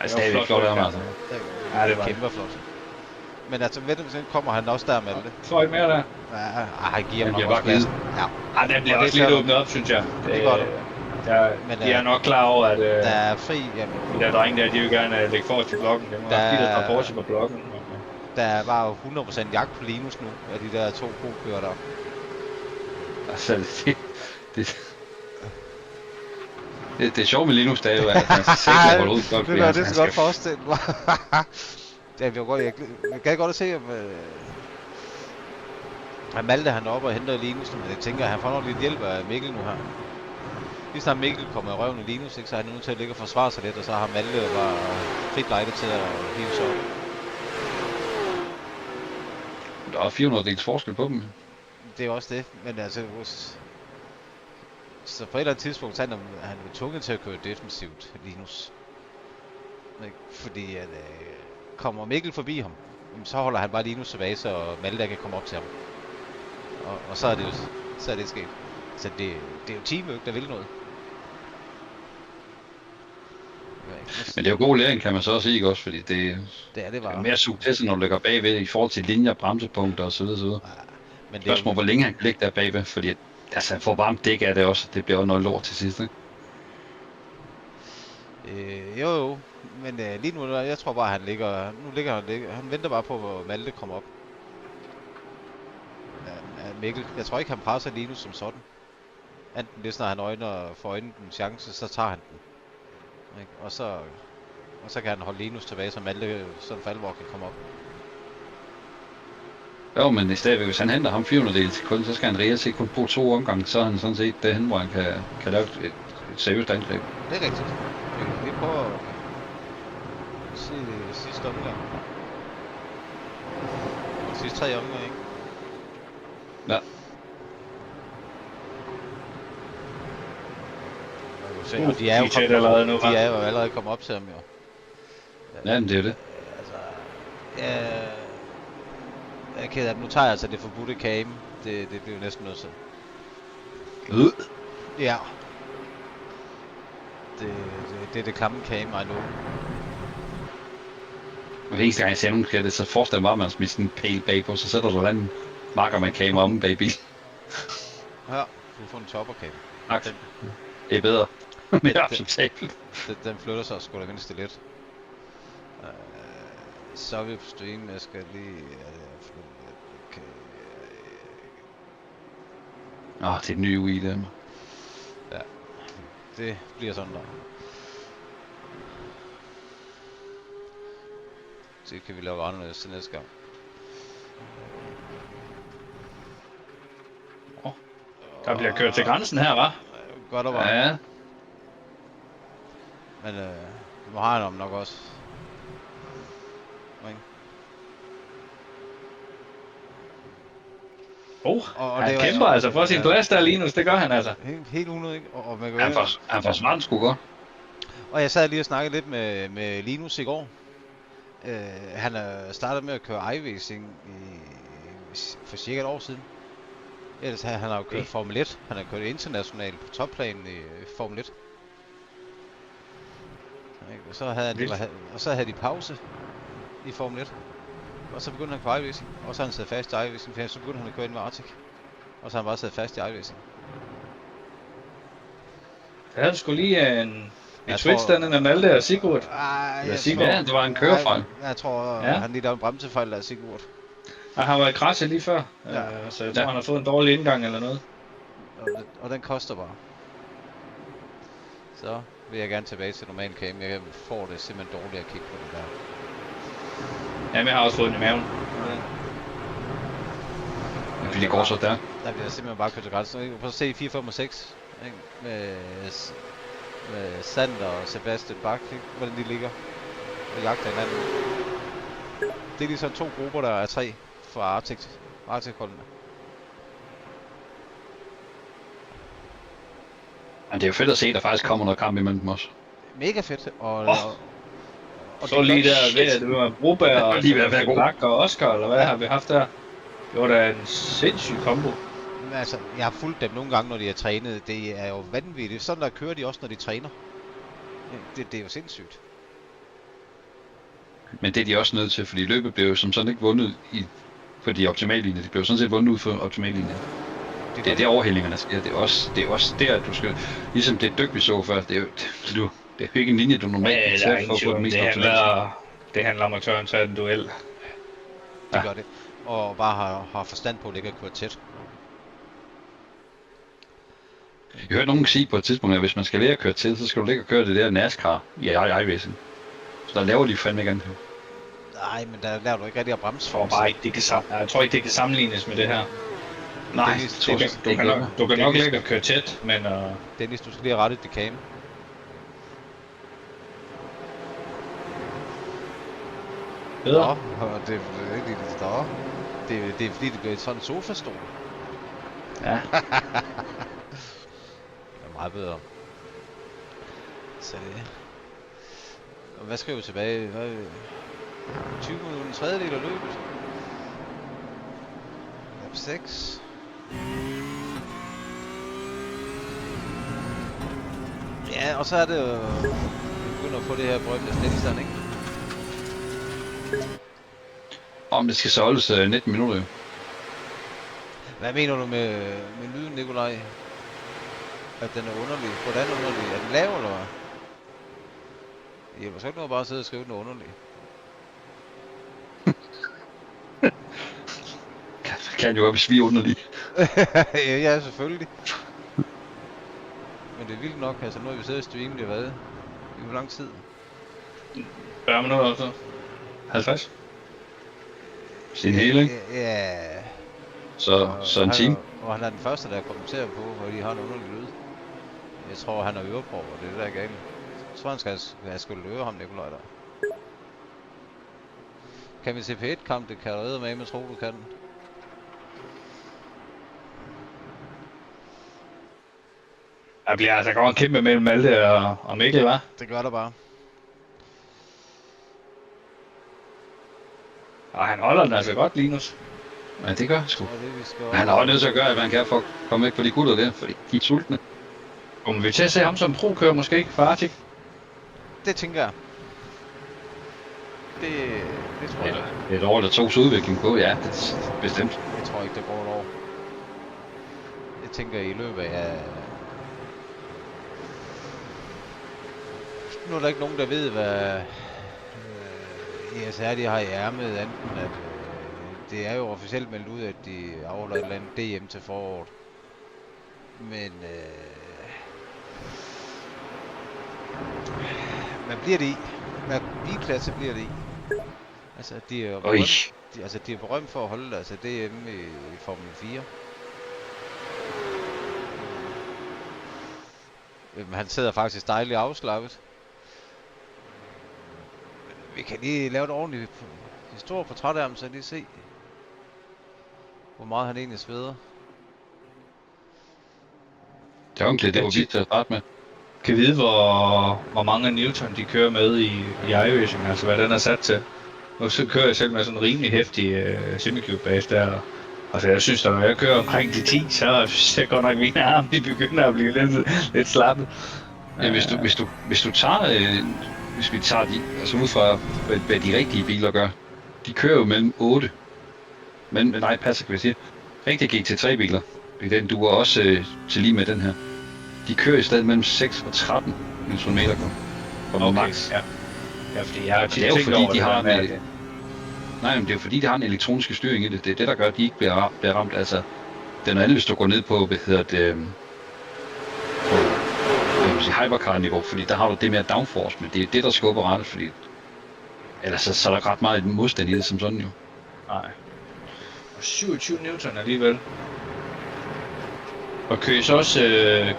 altså, det er flot af ham, altså. Ja, det var Kæmpe flot. Men altså, ved du, så kommer han også der, Malte. Fløjt mere der. Ja, han giver Han ham bliver nok også bare givet. pladsen. Ja, Ja, den bliver Og det også ser lidt du. åbnet op, synes jeg. Det gør du. Men, De er nok klar over, at der er fri, jamen, de der drenge der, de vil gerne lægge forrest i blokken. Det må Der have er- givet et Porsche på blokken. der er bare 100% jagt på Linus nu, af de der 2 co-kører der. Altså, det er sjovt med Linus, det er jo, at han skal sikkert holde ud godt. Det er det så godt forestille mig. Jeg gad godt at se, om Malte han er oppe og henter Linus, men jeg tænker, at han får nok lidt hjælp af Mikkel nu her. Lige snart Mikkel kommer i røven af Linus, ikke, så er han nødt til at ligge og forsvare sig lidt, og så har Malte bare frit lejde til at hive sig op. Der er 400 dels forskel på dem. Det er også det, men altså... Så på et eller andet tidspunkt, så er han jo tvunget til at køre defensivt, Linus. Ikke? Fordi at, kommer Mikkel forbi ham, så holder han bare Linus tilbage, så Malte kan komme op til ham. Og så er det sket. Så det er jo teamwork, der vil noget. Men det er jo god læring, kan man så også sige, ikke også? Fordi det Det er det er bare. mere suge til sig, når du ligger bagved i forhold til linjer, bremsepunkter osv. Men det er Spørgsmål, hvor længe han kan ligge der bagved, fordi altså, han får varmt dæk af det også, det bliver jo noget lort til sidst, ikke? jo, men lige nu, jeg tror bare, han ligger... Nu ligger han venter bare på, hvor Malte kommer op. Mikkel, jeg tror ikke, han presser Linus som sådan. Enten det, når han får øjnet en chance, så tager han den. Ikke? Og så kan han holde Linus tilbage, så Malte sådan for alvor kan komme op. Jo, men i stedet, hvis han henter ham 400 del til kun, så skal han reelt set kun bruge 2 omgange, så er han sådan set derhen, hvor han kan lave et seriøst angreb. Det er rigtigt. Vi prøver at se det sidste omgang. De sidste 3 omgange, ikke? Ja. Og de er jo tæt allerede nu, hva'? de er jo allerede kommet op til ham, jo. Ja, men det er jo det. Altså, jeg er ked af, nu tager jeg altså det forbudte cam. Det bliver jo næsten nødt til. Ja. Det er det klamme cam, I know. Hver eneste gang jeg ser nogen skal det, så forestiller mig, at man smider sådan en pæl bagpå, så sætter du den marker med kamera om bag bilen. Ja, du får en topper cam. Tak. Den, Det er bedre. Mere acceptabelt. den flytter sig sgu da mindst lidt. Så er vi på stream, jeg skal lige... Okay. Det er den nye Wii, det. Det bliver sådan der. Det kan vi lave anderledes til næste gang. Der bliver kørt til grænsen her, hva'? Godt og varmt. Ja, Men nu har han ham nok også. Ikke? Og Han det er jo kæmper altså for sin plads der, Linus. Det gør han altså. Helt unødigt, ikke? Og man kan han forsvandt sgu godt. Og jeg sad lige og snakkede lidt med Linus i går. Han er startet med at køre iRacing for cirka et år siden. Ellers han har jo kørt Formel 1. Han har kørt internationalt på topplan i Formel 1. Og så havde de pause i Formel 1. Og så begyndte han på iRacing. Og så har han siddet fast i iRacing, for så begyndte han at køre ind med Arctic. Og så har han bare siddet fast i iRacing. Der havde sgu lige en Jeg twist tror- dernede med Malte og Sigurd. Jeg Sigurd? Ja, det var en kørefejl. Jeg tror, Ja. han lige lavede en bremsefejl af Sigurd. Og han var i krasset lige før. Ja. Så jeg tror, han har fået en dårlig indgang eller noget. Og den koster bare. Så vil jeg gerne tilbage til normal cam. Jeg får det simpelthen dårligt at kigge på det der. Jamen, jeg har også fået den i maven. Fordi det går så der. Der bliver simpelthen bare kørt til grænsen. Prøv at se 4, 5 og 6. Ikke? Med Sander og Sebastian Bach, ikke? Hvordan de ligger og jagter hinanden. Det er ligesom 2 grupper, der er 3 fra Arctic-holdene. Men det er jo fedt at se, at der faktisk kommer noget kamp imellem dem også. Mega fedt, og Så lige der ved, at det var Broberg og Lige ved at være god. Bak og Oscar, eller hvad har vi haft der? Det var da en sindssyg kombo. Men altså, jeg har fulgt dem nogle gange, når de har trænet. Det er jo vanvittigt. Sådan der kører de også, når de træner. Det er jo sindssygt. Men det er de også nødt til, fordi løbet blev jo som sådan ikke vundet på de optimale linjer. De blev sådan set vundet ud for optimale linjer. Det er der overhældningerne sker. Det er også der, at du skal... Ligesom det dyk, vi så før, det er jo ikke en linje, du normalt kan tage for at få den mest optimale. Det handler om at tørre en tage en duel. Det gør det. Og bare har forstand på, at det ikke er kørt tæt. Jeg hørte nogen sige på et tidspunkt, at hvis man skal lære at køre til, så skal du ligge og køre det der NASCAR i iRacing. Så der laver de fandme ikke andet. Nej, men der lærer du ikke rigtig at bremse. Jeg tror ikke, det kan sammenlignes med det her. Nej, Du kan nok ligge og køre tæt, men... Dennis, du skal lige have rettet det cam. Bedre. Nå, det er ikke lidt større. Det er fordi, det bliver sådan en sofastol. Ja. Det er meget bedre. Så det... Og hvad skriver vi tilbage? 20 minutter, en tredjedel af løbet. Lap 6. Ja, og så er det jo... Vi begynder at få det her berømte stillstand, ikke? Om det skal så holdes 19 minutter jo. Hvad mener du med lyden, Nikolaj? At den er underlig? Hvordan underlig? Er den lav, eller hvad? Det hjælper så ikke noget bare at sidde og skrive den underlig. Kan jo også blive underlig. Ja, selvfølgelig. Men det er vildt nok, altså nu har vi siddet og streamet det hvad? I hvor lang tid? 40 minutter eller så. 50. Sin hele, ikke? Ja. Så en time. Og han er den første, der kommenterer på, hvor de har en underlig lyd. Jeg tror, han har øreprøver, og det er det, der er galt. Jeg tror, han skal have skulle øre ham, Nikolaj, der. Kan vi se P1-kamp? Det kan du med, tro du kan. Der bliver altså godt en kæmpe mellem Malte og Mikkel, hva'? Det gør der bare. Og han holder den altså godt, Linus. Ja, det gør han sgu. Og det, vi skal Han har også nødt til at gøre, hvad han kan for at komme væk fra de gutter der, fordi de er sultne. Kommer vi til at se ham som pro-kører måske ikke for Arctic? Det tænker jeg. Det tror jeg. Et år, der togs udvikling på, ja, det er bestemt. Jeg tror ikke, det går et år. Jeg tænker i løbet af... Nu er der ikke nogen, der ved, hvad ESR de har i ærmet, enten at det er jo officielt meldt ud, at de afholder et eller andet DM til foråret. Men hvad bliver det i? Hvad bilklasse bliver det i? Altså, de er jo berømt, de er berømt for at holde altså DM i Formel 4. Han sidder faktisk dejligt afslappet. Vi kan lige lave et ordentligt stort portræt af ham, så lige se, hvor meget han egentlig sveder. Det er ordentligt, det var vildt til at starte med. Kan vide, hvor mange Newton de kører med i iRacing, altså hvad den er sat til. Nu så kører jeg selv med sådan en rimelig hæftig semicube base der. Altså jeg synes, at når jeg kører omkring de 10, så synes jeg godt nok, at mine arme de begynder at blive lidt slappe. Ja, hvis du tager, hvis vi tager de, altså ud fra hvad de rigtige biler gør, de kører jo mellem 8, men nej, passer kan vi sige, rigtige GT3 biler, den duer også til lige med den her. De kører i stedet mellem 6 og 13 Nm på max. Ja. Ja, fordi jeg har det er jo fordi, de har nej, men det er jo fordi, de har en elektronisk styring i det. Det er det, der gør, at de ikke bliver ramt. Altså, det er noget andet, hvis du går ned på, hypercar-niveau, fordi der har du det mere downforce, men det er det, der skubber rettet, fordi ellers så er der ret meget modstand i det som sådan jo. Nej. Og 27 Newton alligevel. Og kører I så også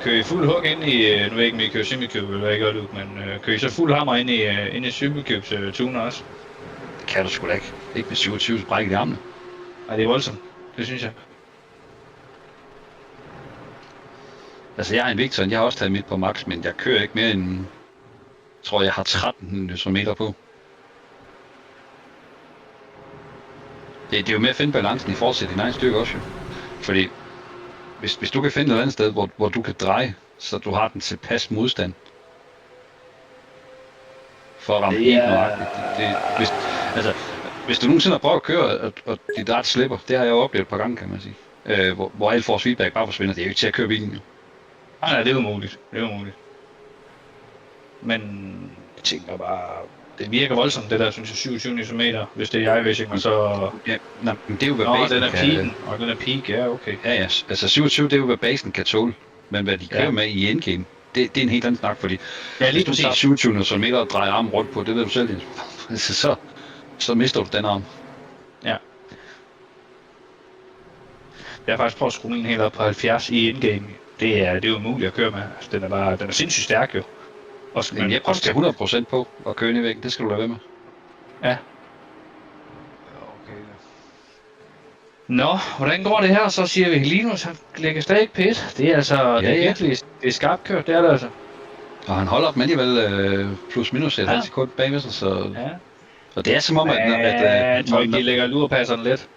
kører I fuld hug ind i, nu ved jeg ikke, om I kører semicube eller ikke, men kører I så fuld hammer ind i semicubes tuner også? Det kan du sgu da ikke. Ikke med 27 brækket i armene. Nej, det er voldsomt. Det synes jeg. Altså, jeg har en Victor, jeg har også taget mit på max, men jeg kører ikke mere end... Jeg tror, jeg har 13 Nm på. Det er jo med at finde balancen i forhold til din egen styrke også, jo. Fordi hvis du kan finde et eller andet sted, hvor du kan dreje, så du har den tilpas modstand for at ramme helt nøjagtigt. Hvis du nogensinde har prøvet at køre, og dit dart slipper, det har jeg jo oplevet et par gange, kan man sige. Hvor alt vores feedback bare forsvinder, det er jo ikke til at køre bilen. Nej, det er umuligt. Men jeg tænker bare, det virker voldsomt, det der, synes jeg, 27 Nm, hvis det er iRacing, og så... Ja, men det er jo, hvad basen den er peaken, og den er peak, ja, okay. Ja, altså 27, det er jo, hvad basen kan tåle, men hvad de kører med i endgame, det er en helt anden snak, fordi hvis du ser 27 Nm og drejer armen rundt på, det ved du selv, så mister du den arm. Ja. Jeg har faktisk prøvet at skrue min helt op på 70 i endgame. Det er jo umuligt at køre med. Altså, den er sindssygt stærk jo. Også, men jeg prøver til 100% på at køre ind i væggen, det skal du lade være med. Ja. Okay. Nå, hvordan går det her? Så siger vi, Linus, han lægger stadig pis. Det er altså, det er virkelig, det er skarpt kørt, det er det altså. Og han holder op med alligevel plus minus et halvt sekund bagved sig, så... Ja. Og det er som om, at jeg tror ikke, de lægger lurpasserne lidt.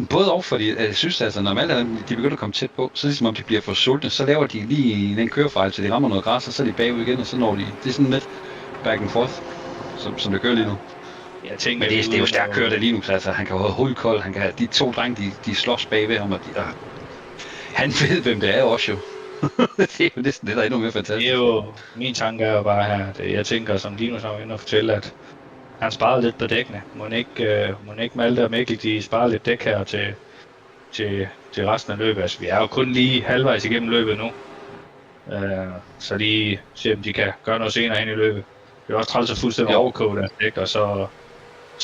Både og, fordi jeg synes, altså, når alle de begynder at komme tæt på, så ligesom om de bliver for sultne, så laver de lige en kørefejl, så de rammer noget græs, og så er de bagud igen, og så når de... Det er sådan lidt back and forth, som det kører lige nu. Jeg tænker, men det er jo stærkt kørt af Linus, altså han kan jo have hovedkold, han kan, de to drenge, de slås bagved ham, og han ved, hvem det er også jo. Det er jo næsten det, der er endnu mere fantastisk. Det er jo, min tanke er jo bare her, jeg tænker, som Linus har inde og fortælle, at han sparede lidt på dækkene. Må ikke Malte og Mikkel, de sparer lidt dæk her til resten af løbet. Altså, vi er jo kun lige halvvejs igennem løbet nu. Så lige se, om de kan gøre noget senere hen i løbet. Det er også træls at fuldstændig overkoge deres dæk, og så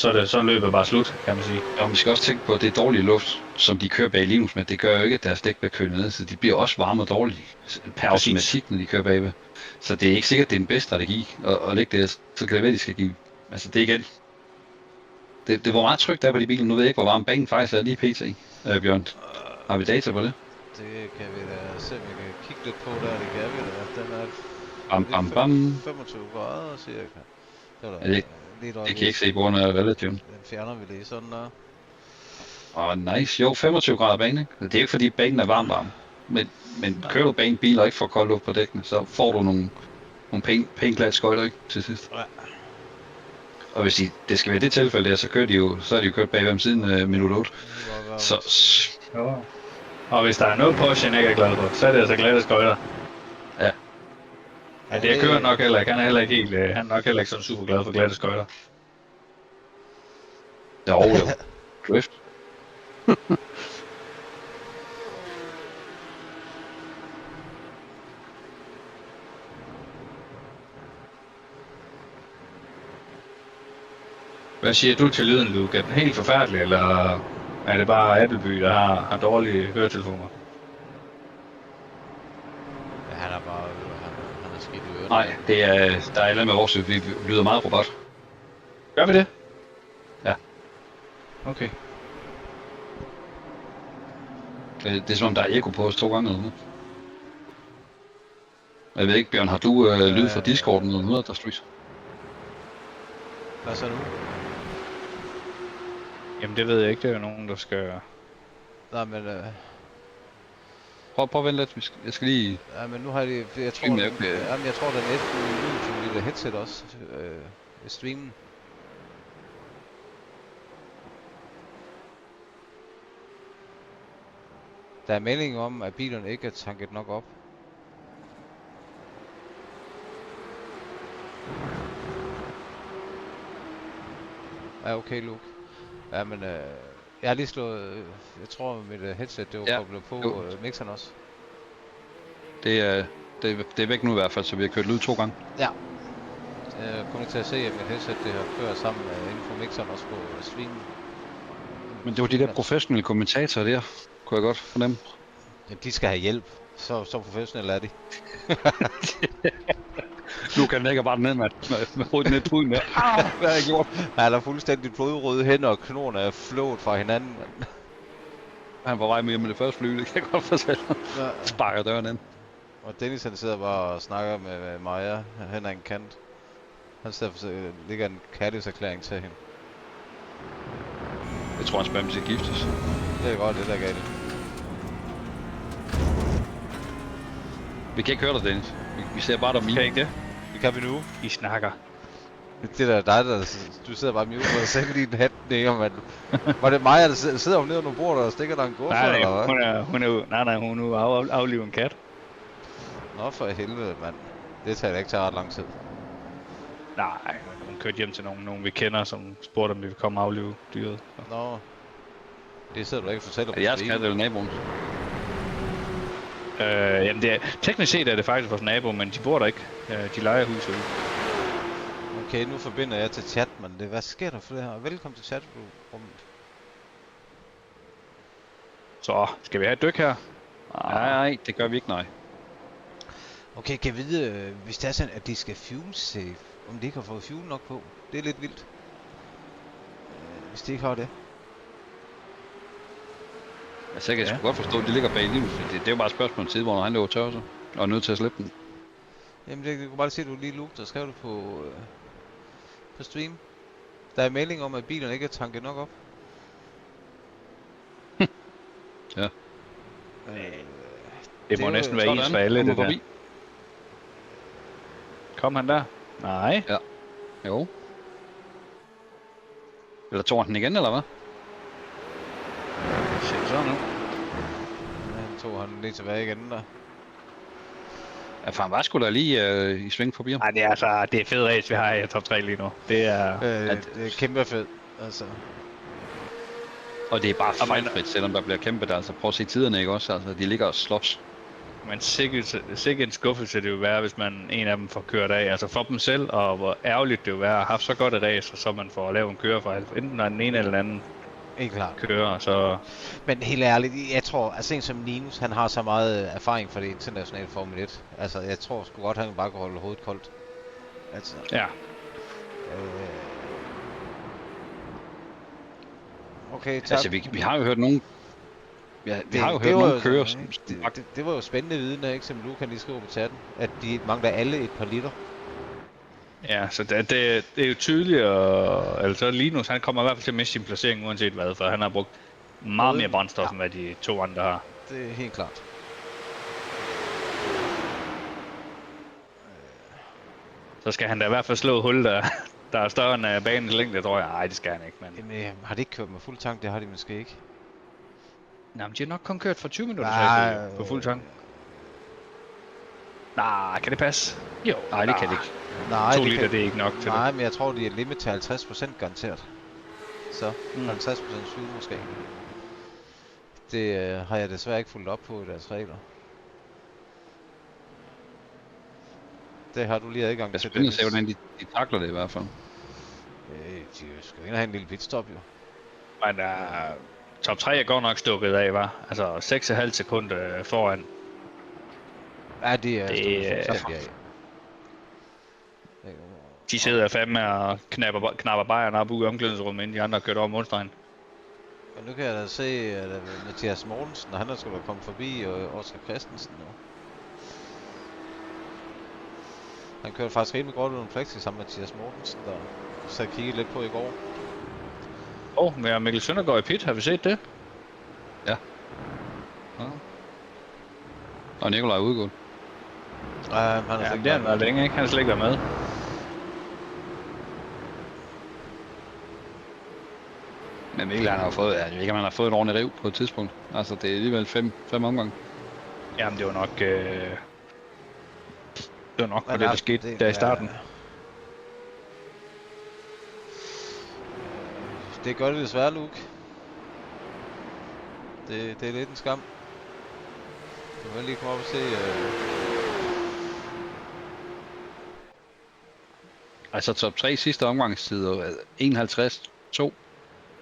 er løbet bare slut, kan man sige. Ja, man skal også tænke på, at det er dårlig luft, som de kører bag Linus med. Det gør jo ikke, at deres dæk bliver kølet ned, så de bliver også varme og dårlige per automatik, når de kører bagved. Så det er ikke sikkert, at det er den bedste strategi at lægge det, så kan det være, de skal give. Altså, det er igen. Det var meget trygt der på de biler. Nu ved jeg ikke, hvor varm banen faktisk er lige pt. Bjørn. Har vi data på det? Det kan vi da se, om vi kan kigge lidt på der. Det kan vi da. Den er 25 grader cirka. Det kan jeg ikke se, hvor den er relativt. Den fjerner vi lige sådan der. Nice. Jo, 25 grader bane, ikke? Det er ikke fordi banen er varm. Men kører du banen biler ikke for kold luft på dækkene, så får du nogle pænt glat skøjter, ikke? Til sidst. Ja. Og hvis det skal være det tilfælde der, så er de jo kørt bagved om siden minut 8. Ja. Og hvis der er noget Porsche, jeg ikke er glad på, så er det altså glatte skøjter. Ja. Ja, det kører nok heller ikke. Han er nok heller ikke sådan super glad for glatte skøjter. Jo. Drift. Hvad siger du til lyden, Luke? Er den helt forfærdelig, eller er det bare Appleby, der har dårlige høretelefoner? Ja, han er skidt i ørerne. Nej, der er et eller andet med vores, vi lyder meget robot. Gør vi det? Ja. Okay. Det er som om, der er ekko på os 2 gange eller noget. Jeg ved ikke, Bjørn, har du lyd fra Discorden eller noget, der street? Hvad så nu? Jamen det ved jeg ikke, det er jo nogen, der skal... Nej, men... Prøv at vente lidt, jeg skal lige... Ja, men nu har jeg tror, jeg tror, den er lyden til mit headset også. Streamen. Der er melding om, at bilerne ikke er tanket nok op. Ja, okay, Luke. Ja, men jeg har lige slået... jeg tror, mit headset, det var koblet på mixeren også. Det er væk nu i hvert fald, så vi har kørt lyd 2 gange. Ja. Jeg kommer til at se, at mit headset, det har kørt sammen inden for mixeren også på streamen. Men det var de der professionelle kommentatorer der, kunne jeg godt fornemme. Ja, de skal have hjælp. Så professionelle er de. Lukas lægger bare ned med hovedet ned i truden der. Hvad har jeg gjort? Han har fuldstændig blodrøde hænder, og knoerne er flået fra hinanden. Han var vej med det første fly, det kan jeg godt fortælle. Ja. Sparker døren ind. Og Dennis han sidder bare og snakker med Maja hen ad en kant. Han ligger en kærlighedserklæring til hende. Jeg tror, han spørger, om de skal giftes. Det er godt, det der er galt. Vi kan ikke høre dig, Dennis. Vi ser bare dig mime. Kan I ikke det? Det kan vi nu. I snakker. Det er dig, du sidder bare mute for dig selv i din hat nede, mand. Var det Maja, der sidder nede under bordet og stikker der en guffe, Nej, eller hvad? hun er ude aflive en kat. Nå for helvede, mand. Det tager ikke til ret lang tid. Nej, hun kørte hjem til nogen vi kender, som spurgte, om vi vil komme og aflive dyret. Så. Nå. Det sidder du ikke og fortæller Er det jeres kat eller naboen? Jamen, teknisk set er det faktisk vores nabo, men de bor der ikke. De lejer huset ud. Okay, nu forbinder jeg til chat, men hvad sker der for det her? Velkommen til chatrummet. Så, skal vi have et dyk her? Nej, det gør vi ikke, nej. Okay, kan jeg vide, hvis det er sådan, at de skal fuel safe, om de ikke har fået fuel nok på? Det er lidt vildt. Hvis de ikke har det. Altså, jeg kan sgu godt forstå, at de ligger bag Linus. Det er jo bare et spørgsmål om tid, hvor han løber tør så. Og er nødt til at slippe den. Jamen, det kan bare se, at du lige Luke, der skrev det på stream. Der er melding om, at bilerne ikke er tanket nok op. Ja. Det må jo næsten være sådan. ens for alle, Kommer det der. forbi. Kom han der? Nej. Ja. Jo. Eller tog han den igen, eller hvad? Se så nu. Ja, han tog han lige tilbage igen der. Ja, for han var sgu da lige i sving forbi ham. Nej, det er fed race, vi har i top 3 lige nu. Det er... Det er kæmpe fedt, altså. Og det er bare fejlfrit, selvom der bliver kæmpet. Altså, prøv at se tiderne, ikke også? Altså, de ligger og slås. Men sikkert en skuffelse det vil være, hvis man en af dem får kørt af. Altså for dem selv, og hvor ærgerligt det vil være at have haft så godt et race, så man får lavet en kørefejl. Enten når den ene eller den anden Ikke klart. kører, så... Men helt ærligt, jeg tror, altså en som Linus, han har så meget erfaring fra det internationale Formel 1. Altså, jeg tror sgu godt, han bare kan holde hovedet koldt. Altså, Ja. okay, tak. Altså, vi har jo hørt nogen... Ja, vi har jo hørt nogen køre... Det var jo spændende viden, ikke, som Luke kan lige skrive på chatten, at de mangler alle et par liter. Ja, så det er jo tydeligt, og altså Linus, han kommer i hvert fald til at miste sin placering, uanset hvad, for han har brugt meget mere brændstof, end hvad de to andre har. Det er helt klart. Så skal han da i hvert fald slå hul, der er større end banens længde, tror jeg. Nej, det skal han ikke, men... Jamen, har de ikke kørt med fuld tank? Det har de måske ikke. Nej, men de har nok kun kørt for 20 minutter på fuld tank. Nej, kan det passe? Jo. Nej, det kan det ikke. Nej, 2 liter, det er ikke nok til nej, det. men jeg tror, de er limit til 50% garanteret. Så 50% syge måske. Det har jeg desværre ikke fulgt op på i deres regler. Det har du lige adgang Jeg til. er spændende at se, hvordan de takler det i hvert fald. De skal jo ind og have en lille pitstop, jo. Men top 3 er godt nok stukket af, var. Altså 6,5 sekunder foran. Ja, det er Det- fuldstændig af. De sidder fandme og knapper bajeren op ude i omklædningsrummet, inden de andre har kørt over målstregen. Og nu kan jeg da se, at Mathias Mortensen, og han er sgu da kommet forbi, og Oscar Christensen nu. Han kørte faktisk rimelig godt under plexi sammen med Mathias Mortensen, der så jeg kiggede lidt på i går. Men Mikkel Søndergaard i pit, har vi set det? Ja. Og Nikolaj er udgået. Han har Ja, slet det har han været længe, ikke? Han har slet ikke været med. Men Mikkel, han har fået, jeg ved ikke, om han har fået et ordentligt riv på et tidspunkt. Altså, det er alligevel fem omgange. Jamen, det var nok... det var nok for det, der skete der i starten. Det gør det desværre, Luke. Det er lidt en skam. Du vil lige komme op og se... Altså top 3 sidste omgangstider, 51-2,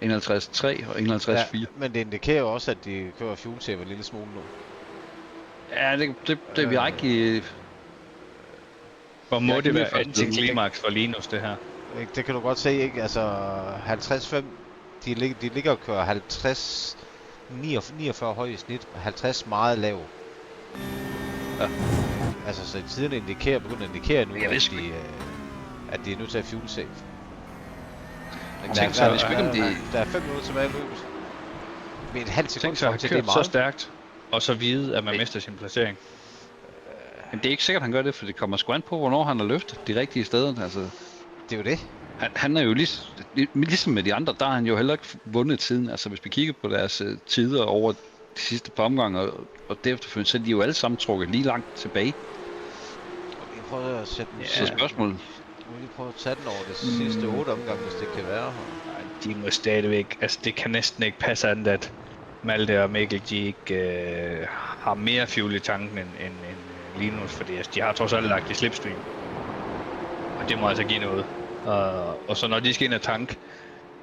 51-3 og 51-4. Ja, men det indikerer jo også, at de kører fuel safe en lille smule nu. Ja, det vi har ikke... Hvor må Jeg det kan være først vide, antiklimaks for Linus, det her? Det kan du godt se, ikke? Altså 50-5, de ligger og kører 50 49 høj i snit, og 50 meget lav. Ja. Altså, så tiderne begynder at indikere nu, at de er nødt til at fuel safe. Men Tænk så, hvis ikke om de... der er 5 minutter tilbage i løbet. Med et halvt sekund, Tænk så, at til han det er kørt så meget. stærkt, og så vide, at man mister sin placering. Men det er ikke sikkert, han gør det, for det kommer sgu an på, hvornår han har løftet de rigtige steder. Altså, Det er jo det. han er jo ligesom med de andre, der har han jo heller ikke vundet tiden. Altså hvis vi kigger på deres tider over de sidste par omgange, og derefterfølgende, så er de jo alle sammen trukket lige langt tilbage. Vi prøver at sætte den. Så spørgsmålet... Vi lige prøve at tage den over det sidste 8 omgange, hvis det kan være. De må stadigvæk, altså det kan næsten ikke passe andet, at Malte og Mikkel, de ikke har mere fuel i tanken end Linus, fordi altså, de har trods alt lagt i slipstream. Og det må altså give noget. Og så når de skal ind og tank,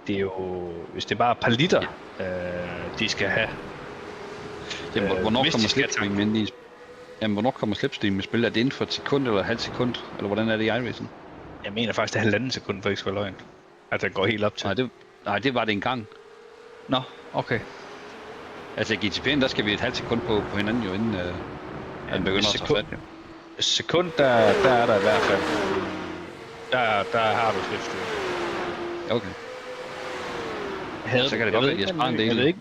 det er jo, hvis det bare er et par liter, de skal have. Jamen, hvornår kommer slipstream i spil? Er det inden for et sekund eller et halvt sekund? Eller hvordan er det i iRacing? Jeg mener faktisk, det er halvanden sekund, for ikke skal være løgn. At den går helt op til. Nej, det var det engang. Nå, okay. Altså i GTP'en, der skal vi et halvt sekund på hinanden jo, inden han begynder at tage fat. Ja. Sekund, der er der i hvert fald. Der har du slipstream. Okay. Så kan det godt være, at jeg sparer en del.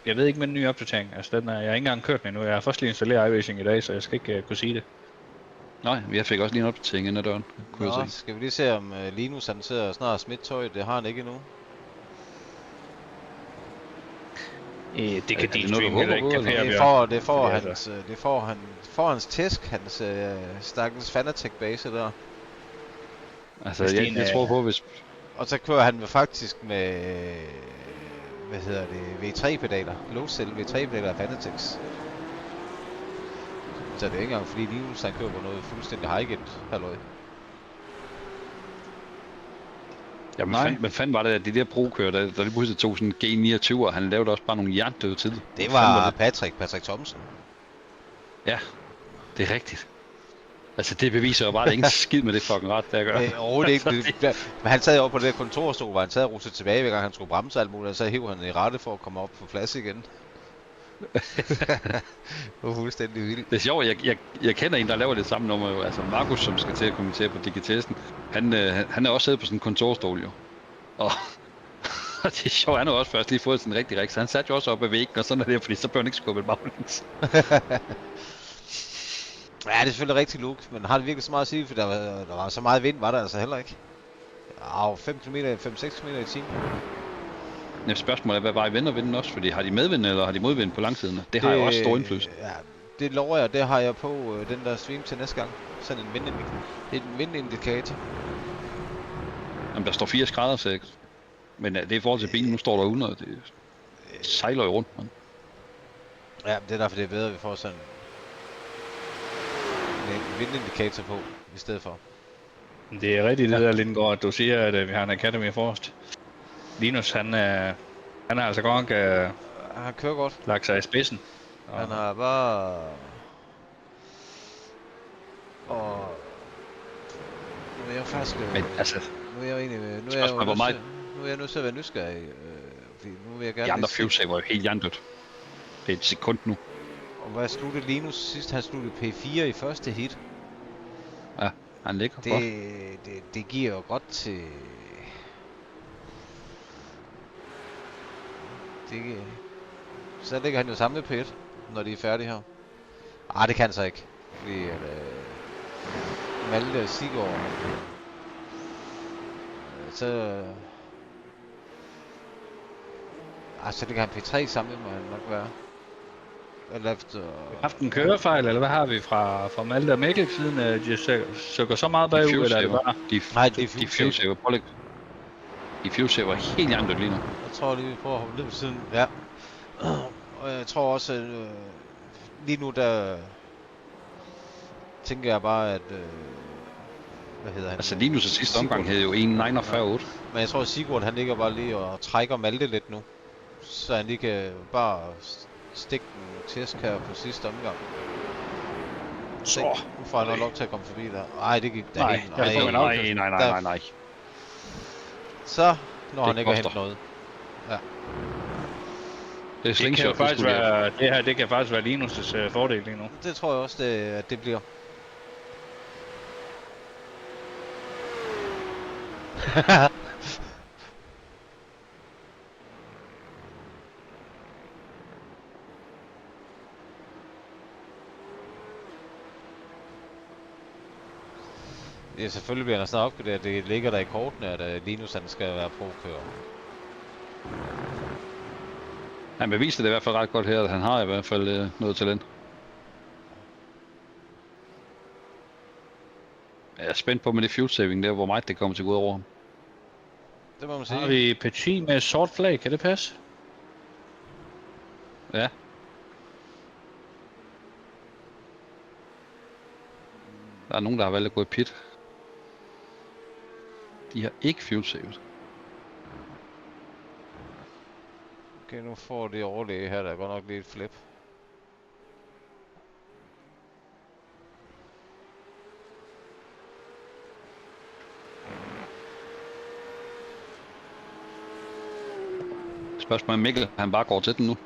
Jeg ved ikke med den nye opdatering. Altså, jeg har ikke engang kørt den endnu. Jeg har først lige installeret iRacing i dag, så jeg skal ikke kunne sige det. Nej, jeg fik også lige en opdatering ind ad døren. Nå, skal vi lige se om Linus han sidder snart smidt tøj. Det har han ikke endnu. Det kan din stream heller ikke kapere. Det får hans tæsk, hans stakkels Fanatec base der. Altså, jeg tror på, hvis... Og så kører han faktisk med... V3-pedaler. Low-cell V3-pedaler af Fanatec. Så det er ikke engang fordi Linus han kører på noget fuldstændig high-end halløj. Jamen hvad fanden var det, at de der brokører, der lige pludselig tog sådan en G29, og han lavede også bare nogle jerndøde tid. Det var Patrick Thomsen. Ja, det er rigtigt. Altså det beviser jo bare, at der er ingen skid med det fucking ret, der gør. Overhovedet ikke. Men han sad jo på det der kontorstol, hvor han sad og rusede tilbage, hver gang han skulle bremse alt muligt, og så hævde han i rette for at komme op på plads igen. Det var fuldstændig vildt. Det er sjovt, jeg kender en, der laver det samme nummer jo. Altså Markus, som skal til at kommentere på digitesten, han er også siddet på sådan en kontorstol jo. Og det er sjovt, han har også først lige fået sådan en rigtig rig, så han satte jo også op ad væggen, og sådan er det, fordi så bør han ikke skubbe baglæns. Ja, det er selvfølgelig rigtig look, men har det virkelig så meget at sige, for der var så meget vind, var der altså heller ikke. 5-6 km i timen. Ja, spørgsmålet er, hvad var i vind og vinden også? Fordi har de medvind, eller har de modvind på langsiden? Det har jo også stor indflydelse. Ja, det lover jeg, det har jeg på den der stream til næste gang. Sådan en vindindikator. Jamen, der står 80 grader, så men det er i forhold til bilen, nu står der under, det sejler jo rundt. Man. Ja, det er derfor, det er bedre, at vi får sådan en vindindikator på, i stedet for. Det er rigtigt det der, Lindgaard, at du siger, at vi har en Academy Forest. Linus, han er altså godt han kører godt. Lagt sig i spidsen. Han har bare... Og... Nu er jeg faktisk... Men altså... Nu er jeg egentlig... Nu er jeg nødt til at være nysgerrig. Fordi nu vil jeg gerne... De andre fuel var jo helt hjernedødt. Det er et sekund nu. Og hvad sluttede Linus sidst? Han sluttede P4 i første hit. Ja, han ligger godt. Det giver jo godt til... Så ligger han jo samlet på et, når de er færdige her. Det kan han så ikke. Fordi Malte og Sigurd... Så ligger han P3 samlet, må han nok være. Eller efter... Vi har haft en kørefejl, eller hvad har vi fra Malte og Mikkel siden? De søger så meget bagud, eller er det bare... De fuel-saver pålæg. De fuel-saver helt hjernedødt lige nu. Jeg tror lige, vi prøver at hoppe lidt på siden. Ja. Og jeg tror også, at lige nu der tænker jeg bare, at hvad hedder han? Altså Linus' sidste omgang havde jo 1.49.8. Men jeg tror, at Sigurd han ligger bare lige og trækker Malte lidt nu. Så han lige kan bare stikke en tæsk her på sidste omgang. Så nu får han nok lov til at komme forbi der. Ej, det gik der helt. Nej. Så når han ikke har hentet noget. Ja. Det er Det kan slingshot, jo faktisk skulle de have. være, det kan faktisk være Linus' fordel lige nu. Det tror jeg også, at det bliver. Ja, selvfølgelig bliver der snart opgraderet. Det ligger der i kortene, at Linus han skal være pro-kører. Han beviser det i hvert fald ret godt her, at han har i hvert fald noget talent. Jeg er spændt på med det fuel saving der, hvor meget det kommer til at gå ud over ham. Det må man Så har sige. vi Petit med sort flag, kan det passe? Ja. Der er nogen, der har valgt at gå i pit. De har ikke fuel saved. Okay, nu får det overlæge her, der er godt nok lidt flip. Spørgsmålet er Mikkel, han bare går til den nu.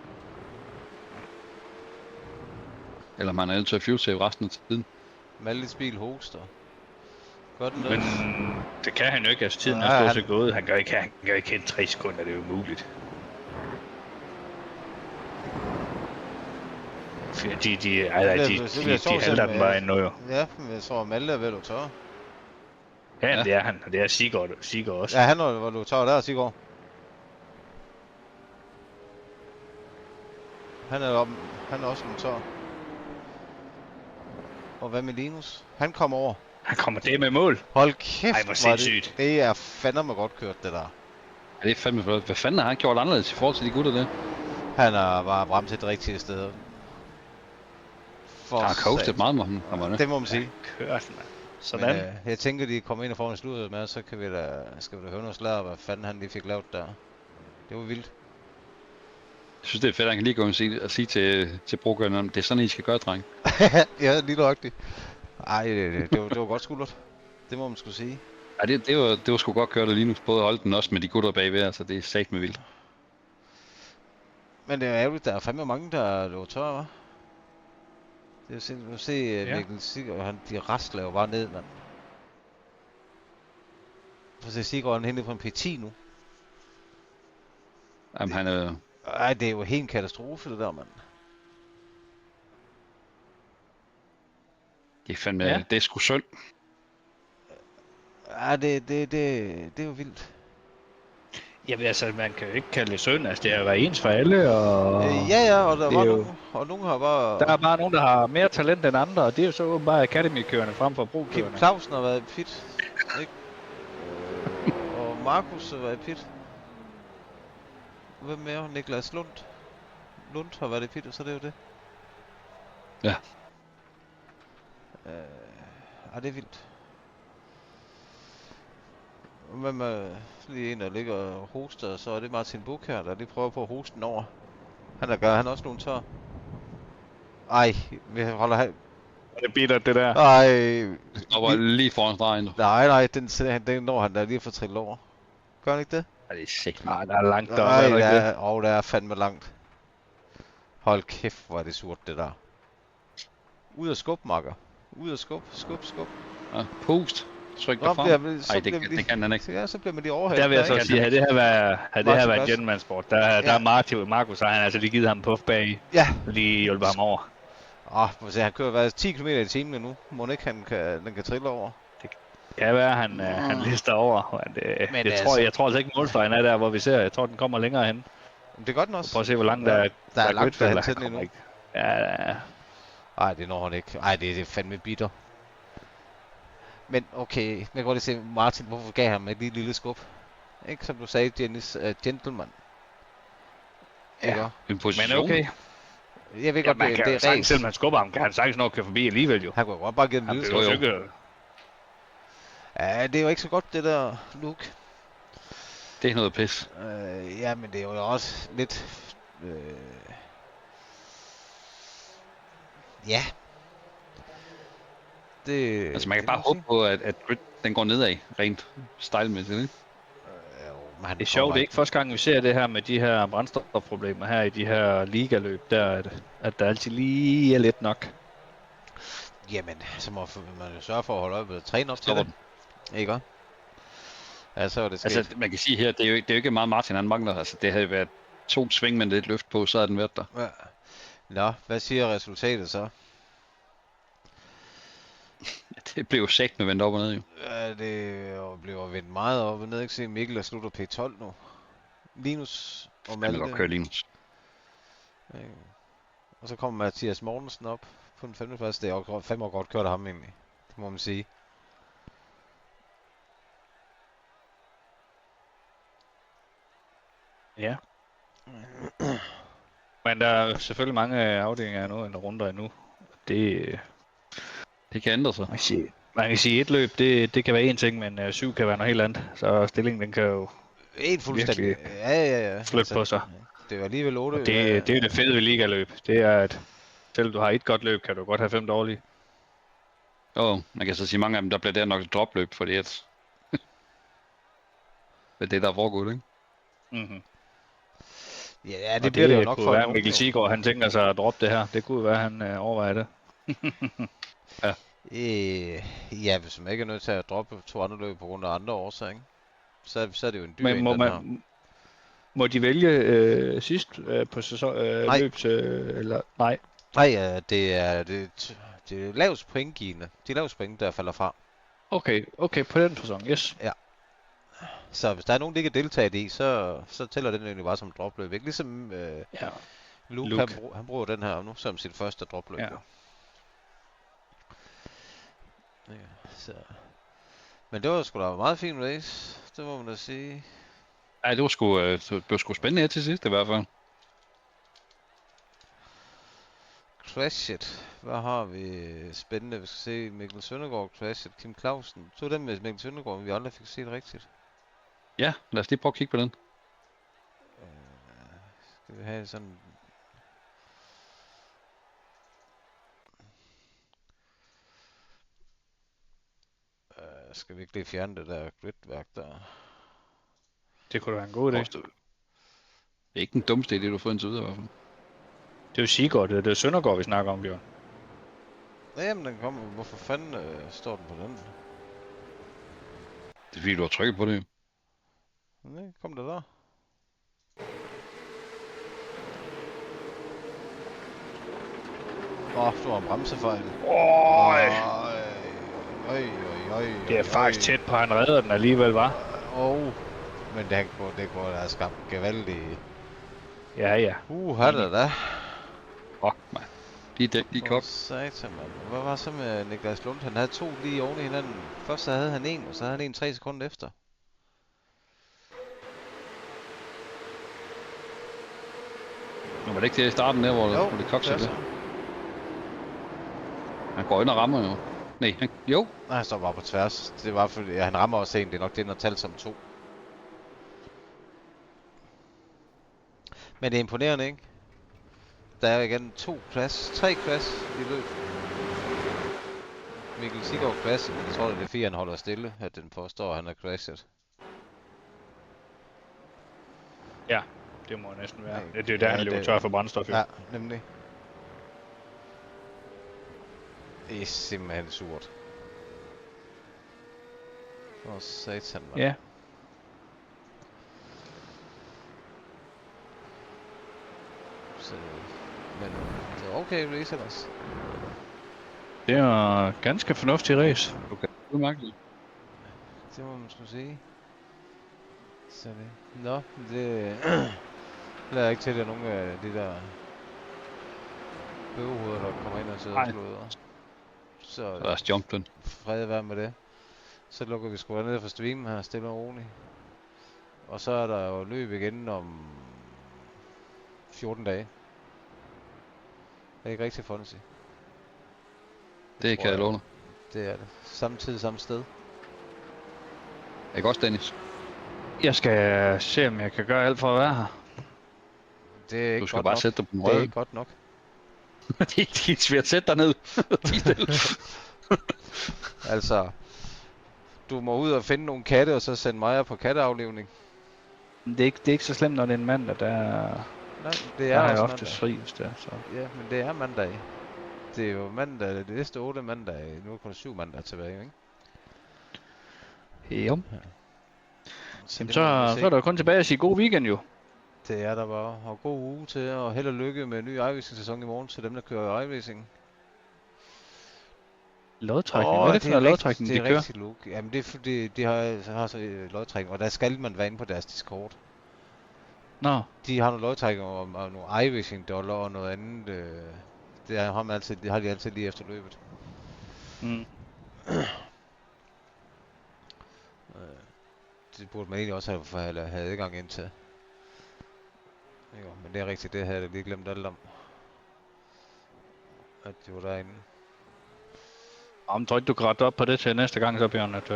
Eller om han er nødt til at fuel save resten af tiden. Mallis bil hoster. Gør den Men det? det kan han jo ikke, altså tiden Nej, er stort han- set gået. Han gør ikke hen 3 sekunder, det er jo umuligt. De bliver sjovt, halter den selvom, bare endnu jo. Ja, men jeg tror, Malte er ved at tør. Ja, det er han, og det er Sigurd også. Ja, han var du tør der, Sigurd. Han er også en tør. Og hvad med Linus? Han kommer over. Han kommer det med mål. Hold kæft, Ej, hvor sindssygt. det er fandme godt kørt, det der. Ja, det er fandme flot. Hvad fanden har han gjort anderledes i forhold til de gutter der? Han har bare bremset det rigtige sted. For Han har coastet satan. meget med ham. Det må man sige. Kørt, mand. Men, Sådan. jeg tænker, de kommer ind og får en sludder med, så kan skal vi da høre noget slag, hvad fanden han lige fik lavet der. Det var vildt. Jeg synes, det er fedt, at han kan lige gå og sige til brugerne, om det er sådan, I skal gøre, dreng. Ja, lige nøjagtigt. Ej, det var godt skuldret. Det må man skulle sige. Ja, det var sgu godt kørt af Linus, både at holde den også med de gutter bagved, altså det er sat med vildt. Men det er ærgerligt, der er fandme mange, der lå tør, hva'? Det er jo sindssygt. Nu se Mikkel Sigurd, de rasler jo bare ned, mand. For at se Sigurd, han henter på en P10 nu. Jamen, han er... Ej, det er jo helt en katastrofe, det der, mand. Det er fandme... Ja. Det er sgu synd. Ej, det er jo vildt. Jamen altså, man kan jo ikke kalde det synd, altså det er jo været ens for alle, og... Ja, og der det var er jo- nogen, og nogen har bare... Der er bare nogen, der har mere talent end andre, og det er jo så åbenbart Academy-kørende frem for Kim pro-kørende. Clausen har været i pit, ikke? Og Markus har været i pit. Hvem mere? Niklas Lund har været i pit, og så er det jo det. Ja. Det er vildt. Hvem er lige en, der ligger og hoster, og så er det Martin Buch her, der lige prøver på at hoste den over. Han også nogle tør. Ej, vi holder her. Og det bitter, det der. Ej, Og var lige foran stregen. nej, den når han der lige for trillet over. Gør han ikke det? Ja, det er sikkert. Nej, der er langt deroppe, Nej, er der ikke det? der er fandme langt. Hold kæft, hvor er det surt, det der. Ud af skub, makker. Ud af skub. Ja, post. Tryk Nå, dig frem. bliver- Ej, bliver det kan han ikke. Ja, så bliver man lige overhældt. Der vil jeg så ikke? sige, havde det her været Martin en Goss. gentleman-sport, der er Markus, har han altså lige givet ham en puff bag, Ja. lige hjulpet ham over. Må se, han kører 10 km i timen nu. Må ikke den kan trille over? Kan være, han lister over, men Men jeg tror altså ikke målstregen er der, hvor vi ser. Jeg tror, den kommer længere hen. Men det gør den også. Prøv at se, hvor langt der er. Der er langt Gridfeld, derhen der til den kommer endnu. ikke. Ja, Ej, det når han ikke. Ej, det er fandme bitter. Men okay, jeg kan godt lige se, Martin, hvorfor gav han et lille skub? Ikke som du sagde, Dennis, gentleman. Ja. Ikke? En position. men okay. Jeg ved Ja, godt, man kan jo det er sagtens, race. selvom man skubber ham, kan han sagtens nok køre forbi alligevel jo. Han kunne godt bare give den en Han lille bliver skub. jo ikke... Ja, det er jo ikke så godt, det der look. Det er noget pis. Ja, men det er jo også lidt... Ja. Det... Altså, man kan det bare må håbe sige. på, at grid, den går nedad, rent stylmæssigt, ikke? Jo, Det er sjovt, det er ikke første gang, vi ser det her med de her brændstofproblemer her i de her ligaløb, at der altid lige er lidt nok. Jamen, så må man jo sørge for at holde op og træne op til Stopper det. Ikke også? Ja, så er det sket. Altså, man kan sige her, det er jo ikke meget Martin, han mangler. Altså, det havde været 2 sving med lidt løft på, så havde den været der. Ja. Nå, hvad siger resultatet så? Det blev jo sagt med vendt op og ned, jo. Ja, det bliver vendt meget op og ned. Ikke se, Mikkel er slutter P12 nu. Linus og Han Malte. vil godt køre Linus. Og så kommer Mathias Mortensen op på den 5. plads. Det er jo 5 år godt kørt af ham egentlig. Det må man sige. Ja. Men der er selvfølgelig mange afdelinger endnu, eller runder endnu. Det kan ændre sig. Man kan sige, et løb, det kan være en ting, men 7 kan være noget helt andet. Så stillingen, den kan jo Helt fuldstændig. Ja. flytte på sig. Det er jo alligevel 8. Det er jo det fede ved ligaløb. Det er, at selv du har et godt løb, kan du godt have 5 dårlige. Man kan så sige, mange af dem, der bliver der nok et dropløb, fordi at... det der er foregået, ikke? Mm-hmm. Ja, det bliver det jo nok for nogen. Mikkel Siggaard, han tænker sig at droppe det her. Det kunne være, han overvejer det. Ja. Ja, hvis man ikke er nødt til at droppe 2 andre løb på grund af andre årsager, ikke? Så er det jo en dyr men må de vælge sidst på sæson, løbs, eller nej? Nej, det er lavest pointgivende. De lavest point, der falder fra. Okay, på den sæson, yes. Ja. Så hvis der er nogen, der ikke er deltaget i, så tæller den egentlig bare som dropløb, ikke? Ligesom Luke. Han bruger den her nu som sit første dropløb. Ja. Ja, så. Men det var sgu da meget fint race, det må man da sige. Ja, det var sgu spændende her til sidst i hvert fald. Crash it. Hvad har vi spændende? Vi skal se Mikkel Søndergaard, Crash it, Kim Clausen. Så den med Mikkel Søndergaard, vi aldrig fik set rigtigt. Ja, lad os lige prøve at kigge på den. Skal vi have sådan... skal vi ikke lige fjerne det der gridværk der? Det kunne da være en god idé. Det er ikke den dummeste idé, du har fået indtil videre i hvert fald. Det er jo Sigurd, det er Søndergaard, vi snakker om, Bjørn. Jamen, den kommer. Hvorfor fanden står den på den? Det er fordi, du har trykket på det jo. Nej, kom det der. Du har en bremsefejl. Det er faktisk tæt på, han redder den alligevel, var. Men det kunne have skabt gevaldigt. Ja. Har det da. Fuck, man. De kok. Satan, man. Hvad var så med Niklas Lund? Han havde 2 lige oven i hinanden. Først så havde han 1, og så havde han 1 3 sekunder efter. Nu var det ikke det i starten der, hvor det kokser det. Han går ind og rammer jo. Nej, jo. Nej, han står bare på tværs. Det var fordi, han rammer også en. Det er nok det, han har talt som 2. Men det er imponerende, ikke? Der er igen 3 crash i løbet. Mikkel Siggaard crash, men jeg tror, det er 4, han holder stille, at den påstår, at han er crashet. Ja, det må næsten være. Det er jo der, han løber tør for brændstof. Ja, nemlig. Det er simpelthen surt. Satan, man. Ja. Så, men det er okay race ellers. Det er ganske fornuftig race. Okay, det er mærkeligt. Det må man skulle sige. Så det. Nå, det lader ikke til, at der er nogen af de der bøvehoveder, der kommer ind og sidder og slåder. Så lad os jump den. Fred være med det. Så lukker vi sgu ned for streamen her, stille og roligt. Og så er der jo løb igen om 14 dage. Det er ikke rigtig fancy. Det kan jeg låne. Det er det. Samtidig samme sted. Ikke også, Dennis? Jeg skal se, om jeg kan gøre alt for at være her. Det er ikke du skal godt bare nok. sætte dig på den Det er røde. ikke godt nok. Det er ikke svært at sætte dig ned. Altså, du må ud og finde nogle katte, og så sende mig på katteaflivning. Det er ikke så slemt, når det er en mandag, Nej, det der er har jeg også oftest mandag. fri, hvis det er, så. Ja, men det er mandag. Det er jo mandag, det næste 8 mandag. Nu er kun 7 mandag tilbage, ikke? Jo. Så Jamen, det må vi så se. er der jo kun tilbage at sige god weekend jo. Det er der bare. Og god uge til, og held og lykke med en ny iRacing-sæson i morgen til dem, der kører iRacing. Lodtrækning. Hvad er det for noget lodtrækning, de det er kører? rigtigt, Luke. Jamen det er fordi, de har så lodtrækning, og der skal man være inde på deres Discord. Nå, De har nogle lodtrækninger og nogle iRacing dollar og noget andet. Det har de altid lige efter løbet. Det burde man egentlig også have adgang ind til. Jo, men det er rigtigt, det havde jeg lige glemt alt om. At det var derinde. om tror ikke, du kan rette op på det til næste gang, så Bjørn, at,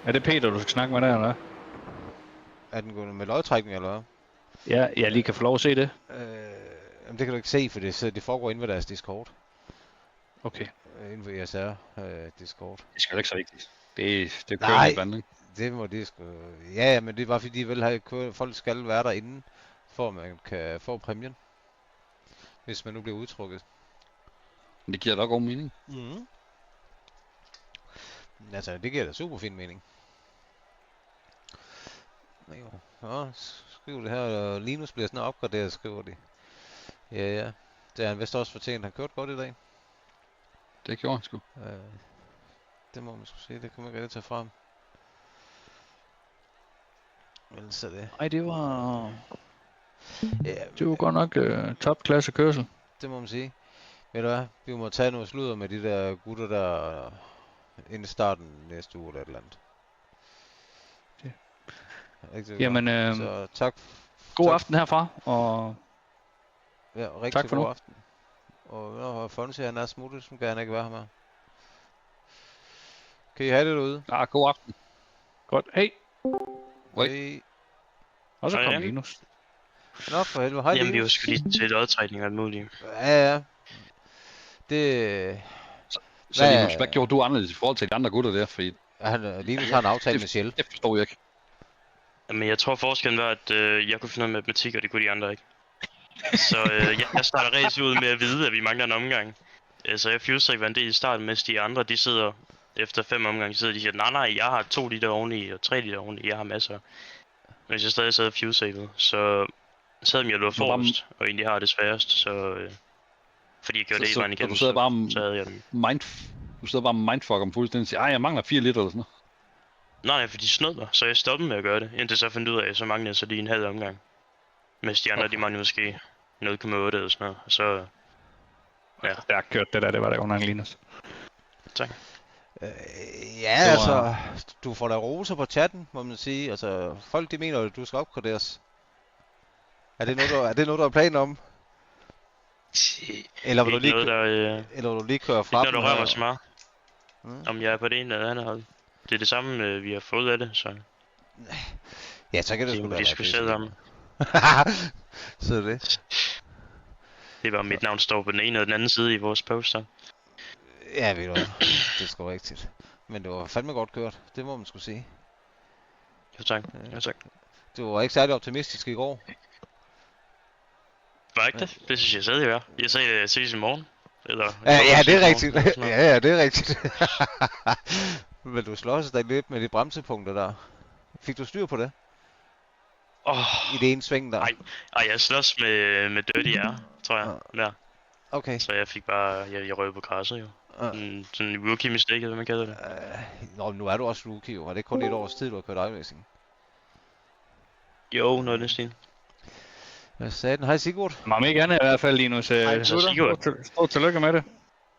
er det Peter, du skal snakke med der, eller hvad? Er den gået med lodtrækning, eller hvad? Ja, jeg lige kan få lov at se det. Jamen det kan du ikke se, for det foregår inde ved deres Discord. Okay. Inde ved ESR Discord. Det er sgu ikke så vigtigt. Det kører Nej. lidt andet, ikke? Det må de sgu... Ja, men det er bare fordi, de vil have folk skal være derinde, for at man kan få præmien. Hvis man nu bliver udtrukket. Men det giver da god mening. Mhm. Altså, det giver da super fin mening. Jo. Nå, skriv det her, og Linus bliver snart opgraderet, skriver de. Ja. Det er han vist også fortjent. Han kørte godt i dag. Det gjorde han sgu. Det må man sgu se, det kan man ikke rigtig tage frem. Vel, så det. Ej, det var... Ja, Det var godt nok topklasse kørsel. det må man sige. Ved du hvad, vi må tage noget sludder med de der gutter der inden starten næste uge eller et eller andet. Det. Rigtig Jamen, godt. Så tak. god tak. aften herfra, og Ja, rigtig tak for god nu. aften. Og når Fonse han er smuttet, så kan han ikke være her med. Kan I have det derude? Ja, god aften. godt. Hej. Hej. Hej. Og så Hej, kom ja. Linus. Nå for helvede, hej Jamen, vi var Linus. sgu lige til lodtrækning og alt muligt. Ja. Det... Så Linus, hvad gjorde du anderledes i forhold til de andre gutter der? Fordi Linus har en aftale med Shell. det forstår jeg ikke. Men jeg tror forskellen var, at jeg kunne finde noget matematik, og det kunne de andre ikke. Så jeg starter race ud med at vide, at vi mangler en omgang. Så jeg fuser var en del i starten, mens de andre, de sidder efter 5 omgange, sidder de siger, nej, jeg har 2 liter oveni, og 3 liter oveni, jeg har masser. Mens jeg stadig sad og fusede, så selvom jeg lå forrest, og egentlig har det sværest, så fordi jeg gjorde det hele vejen igennem, du sidder bare så havde jeg den. Du sidder bare med mindfuck om fuldstændig og siger, jeg mangler 4 liter eller sådan noget. Nej, for de snød mig, så jeg stoppede med at gøre det, indtil så fandt ud af, så manglede jeg så lige en halv omgang. Mens de andre, de manglede måske 0,8 eller sådan noget, og så... Ja. Stærkt kørt det der, det var der under Linus. Tak. Ja, altså, du får da roser på chatten, må man sige. Altså, folk de mener, at du skal opgraderes. Er det noget, du har planer om? Eller vil du lige, eller vil du lige køre fra ikke når du rører mig så meget. Mm. Om jeg er på det ene eller andet hold. Det er det samme, vi har fået af det, så... Ja, så kan det Det sgu må da de være sgu selv om. Så er det. Det var mit navn står på den ene og den anden side i vores poster. Ja, ved du hvad. Det er sgu rigtigt. Men det var fandme godt kørt. Det må man sgu sige. Jo tak. Jo tak. Du var ikke særlig optimistisk i går. Var ikke det? Det synes jeg stadig er. Jeg sagde, at jeg ses i morgen. Eller, Ja, det er rigtigt. eller sådan noget. Ja, det er rigtigt. Men du slås da lidt med de bremsepunkter der. Fik du styr på det? I det ene sving der? Ej, jeg slås med Dirty R, tror jeg. Der. Okay. Så jeg fik bare, jeg røg på græsset jo. Sådan en rookie mistake, hvad man kalder det. Nå, nu er du også rookie jo. Var det kun et års tid, du har kørt iRacing? Jo, noget af den stil. Hvad sagde den? Hej Sigurd. Om ikke andet i hvert fald, Linus. Hej, Sigurd. Stort tillykke med det.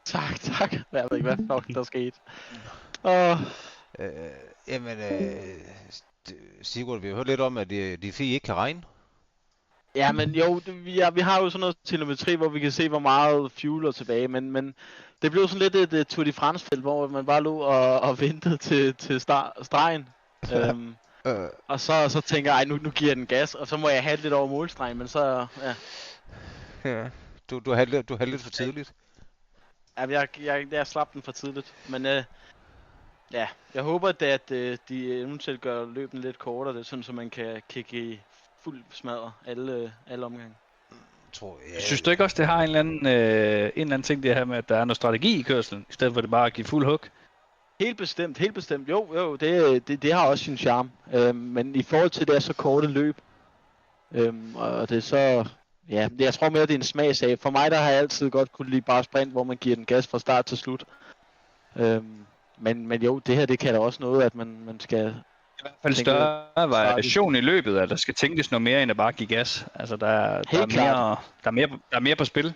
Tak. Jeg ved ikke, hvad fuck der skete. Jamen, Sigurd, vi har hørt lidt om, at de fire ikke kan regne. Ja, men jo, vi har jo sådan noget telemetri, hvor vi kan se, hvor meget fuel er tilbage, men det blev sådan lidt et Tour de France-felt, hvor man bare lå og ventede til stregen. Og så tænker jeg, nu giver jeg den gas, og så må jeg have lidt over målstregen, men så, ja. Ja, du havde lidt for tidligt. Ja, jeg slap den for tidligt, men Ja, jeg håber, at de eventuelt gør løbene lidt kortere, det, sådan så man kan kigge i fuld smadre alle omgange. Synes du ikke også, det har en eller anden ting, det her med, at der er noget strategi i kørslen, i stedet for det bare at give fuld hug? Helt bestemt. Jo, det har også sin charme. Men i forhold til det er så korte løb, og det er så... Ja, jeg tror mere, det er en smagsag. For mig, der har jeg altid godt kunne lide bare sprint, hvor man giver den gas fra start til slut. Men jo, det her, det kan da også noget, at man skal... I hvert fald større variation i løbet, at der skal tænkes noget mere, end at bare give gas. Altså, der er mere på spil.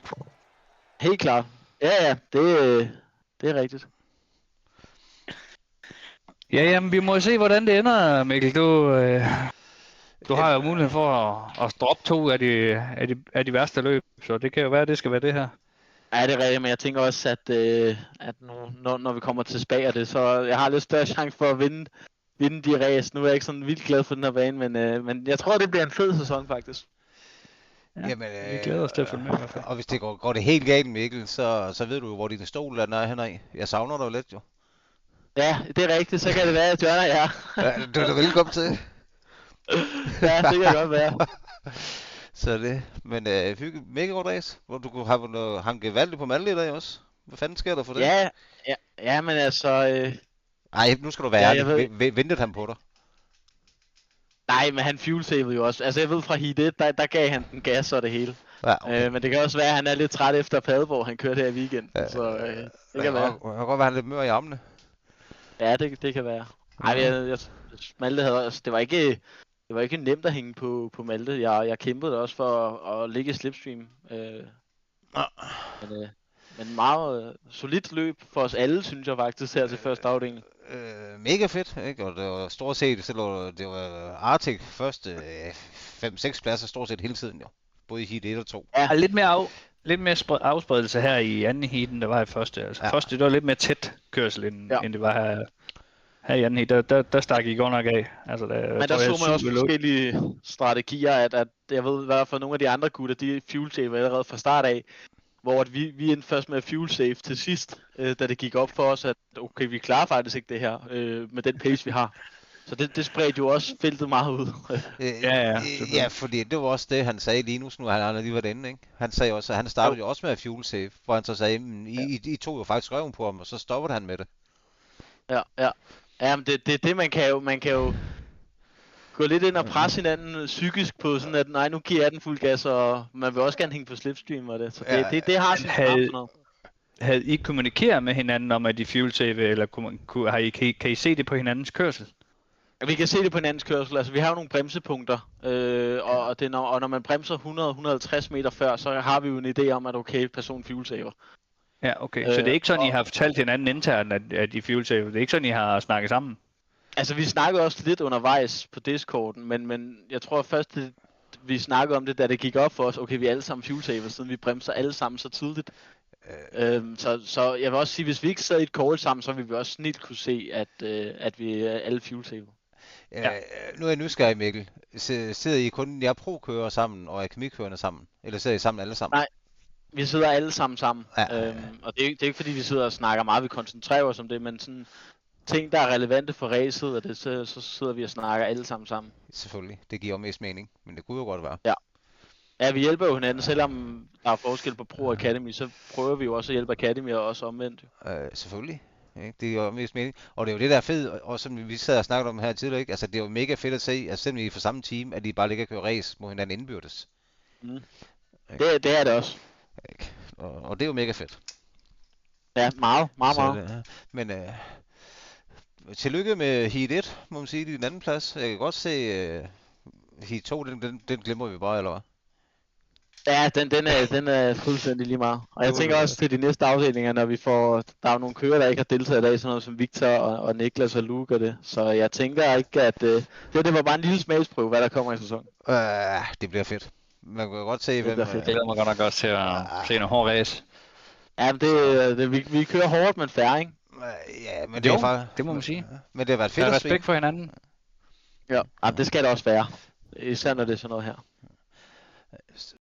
Helt klart. Ja, det er rigtigt. Ja, jamen, vi må se, hvordan det ender, Mikkel. Du har jo mulighed for at droppe 2 af de værste løb, så det kan jo være, at det skal være det her. Ja, det er rigtigt, men jeg tænker også, at når vi kommer til Spa og det, så jeg har lidt større chance for at vinde de race. Nu er jeg ikke sådan vildt glad for den her bane, men jeg tror, det bliver en fed sæson faktisk. Ja, jamen, vi glæder os til at følge med i hvert fald. Og hvis det går det helt galt, Mikkel, så ved du jo, hvor din stol er henad. Jeg savner dig jo lidt, jo. Ja, det er rigtigt, så kan det være, at Jørgen er ja, du er da velkommen til. Ja, det kan godt være. Så det, men mega godt race, hvor du kunne have hanke valgt på Malte i dag også. Hvad fanden sker der for det? Ja, men altså... Ej, nu skal du være ærlig. Ventede han på dig? Nej, men han fuel-savede jo også. Altså jeg ved fra Heat 1, der gav han den gas og det hele. Ja, okay. Men det kan også være, at han er lidt træt efter Padborg, han kørte her i weekenden. Ja, så det kan være. Det kan godt være, han er lidt mør i armene. Ja, det kan være. Ej, Malte havde også... Det var ikke nemt at hænge på Malte. Jeg kæmpede også for at ligge i slipstream. Men meget solidt løb for os alle, synes jeg faktisk, her til første afdeling. Mega fedt, ikke? Og det var stort set, det var Arctic første 5-6 pladser stort set hele tiden, jo. Både i heat 1 og 2. Ja, lidt mere afspredelse her i anden heat, end der var i første. Altså første, det var lidt mere tæt kørsel, end det var her i anden heat. Der stak I godt nok af. Altså, men der så man også forskellige strategier, at jeg ved i hvert fald nogle af de andre gutter, de fuel-saver allerede fra start af. Hvor vi endte først med fuel save til sidst, da det gik op for os, at okay, vi klarer faktisk ikke det her, med den pace vi har. Så det spredte jo også feltet meget ud. Ja, fordi det var også det, han sagde lige nu, nu han lige var derinde, ikke? Han sagde også, at han startede jo også med at fuel save, hvor han så sagde, I tog jo faktisk røven på ham, og så stoppede han med det. Ja, men det man kan jo gå lidt ind og presse hinanden psykisk på sådan, at nej, nu giver jeg den fuld gas, og man vil også gerne hænge på slipstream og det. Så det har sin straf. Havde I kommunikeret med hinanden om, at de fuel save, eller kan I se det på hinandens kørsel? Vi kan se det på hinandens kørsel. Altså, vi har jo nogle bremsepunkter, og når man bremser 100-150 meter før, så har vi jo en idé om, at okay, person fuel saver. Ja, okay. Så det er ikke sådan, I har fortalt hinanden internt, at de fuel save? Det er ikke sådan, I har snakket sammen? Altså, vi snakkede også lidt undervejs på Discorden, men jeg tror først, vi snakkede om det, da det gik op for os. Okay, vi er alle sammen fuel-saver, siden vi bremser alle sammen så tidligt. Så jeg vil også sige, hvis vi ikke sad i et call sammen, så ville vi også snilt kunne se, at vi er alle fuel-saver. Nu er jeg nysgerrig, Mikkel. Sidder I kun jer pro-kører sammen og akademikørerne sammen? Eller sidder I sammen alle sammen? Nej, vi sidder alle sammen. Ja. Og det er ikke fordi, vi sidder og snakker meget, vi koncentrerer os om det, men sådan... ting, der er relevante for racet, og det, så sidder vi og snakker alle sammen. Selvfølgelig, det giver mest mening, men det kunne jo godt være. Ja, vi hjælper jo hinanden, selvom der er forskel på Pro Academy, så prøver vi jo også at hjælpe Academy og også omvendt. Selvfølgelig, ikke? Det giver mest mening, og det er jo det, der er fedt, og som vi sad og snakkede om her tidligere, ikke? Altså det er jo mega fedt at se, at selvom I er fra samme team, at de bare ligger og kører race mod hinanden indbyrdes. Det er det også. Ikke? Og det er jo mega fedt. Ja, meget. Men tillykke med Heat 1, må man sige, i den anden plads. Jeg kan godt se, Heat 2, den glemmer vi bare, eller hvad? Ja, den er fuldstændig lige meget. Og jeg tænker også til de næste afdelinger, når vi får... Der er jo nogle kører, der ikke har deltaget i dag, sådan noget som Victor og Niklas og Luke og det. Så jeg tænker ikke, at... det var bare en lille smagsprøve, hvad der kommer i sæsonen. Det bliver fedt. Man kan godt se, hvem... Det glæder mig godt nok også til at se en hård race. Ja, vi kører hårdt, men fair, ikke? Ja, men det er faktisk... det må man sige. Men det har været fedt at respekt for hinanden. Ja, det skal det også være. Især når det er sådan noget her.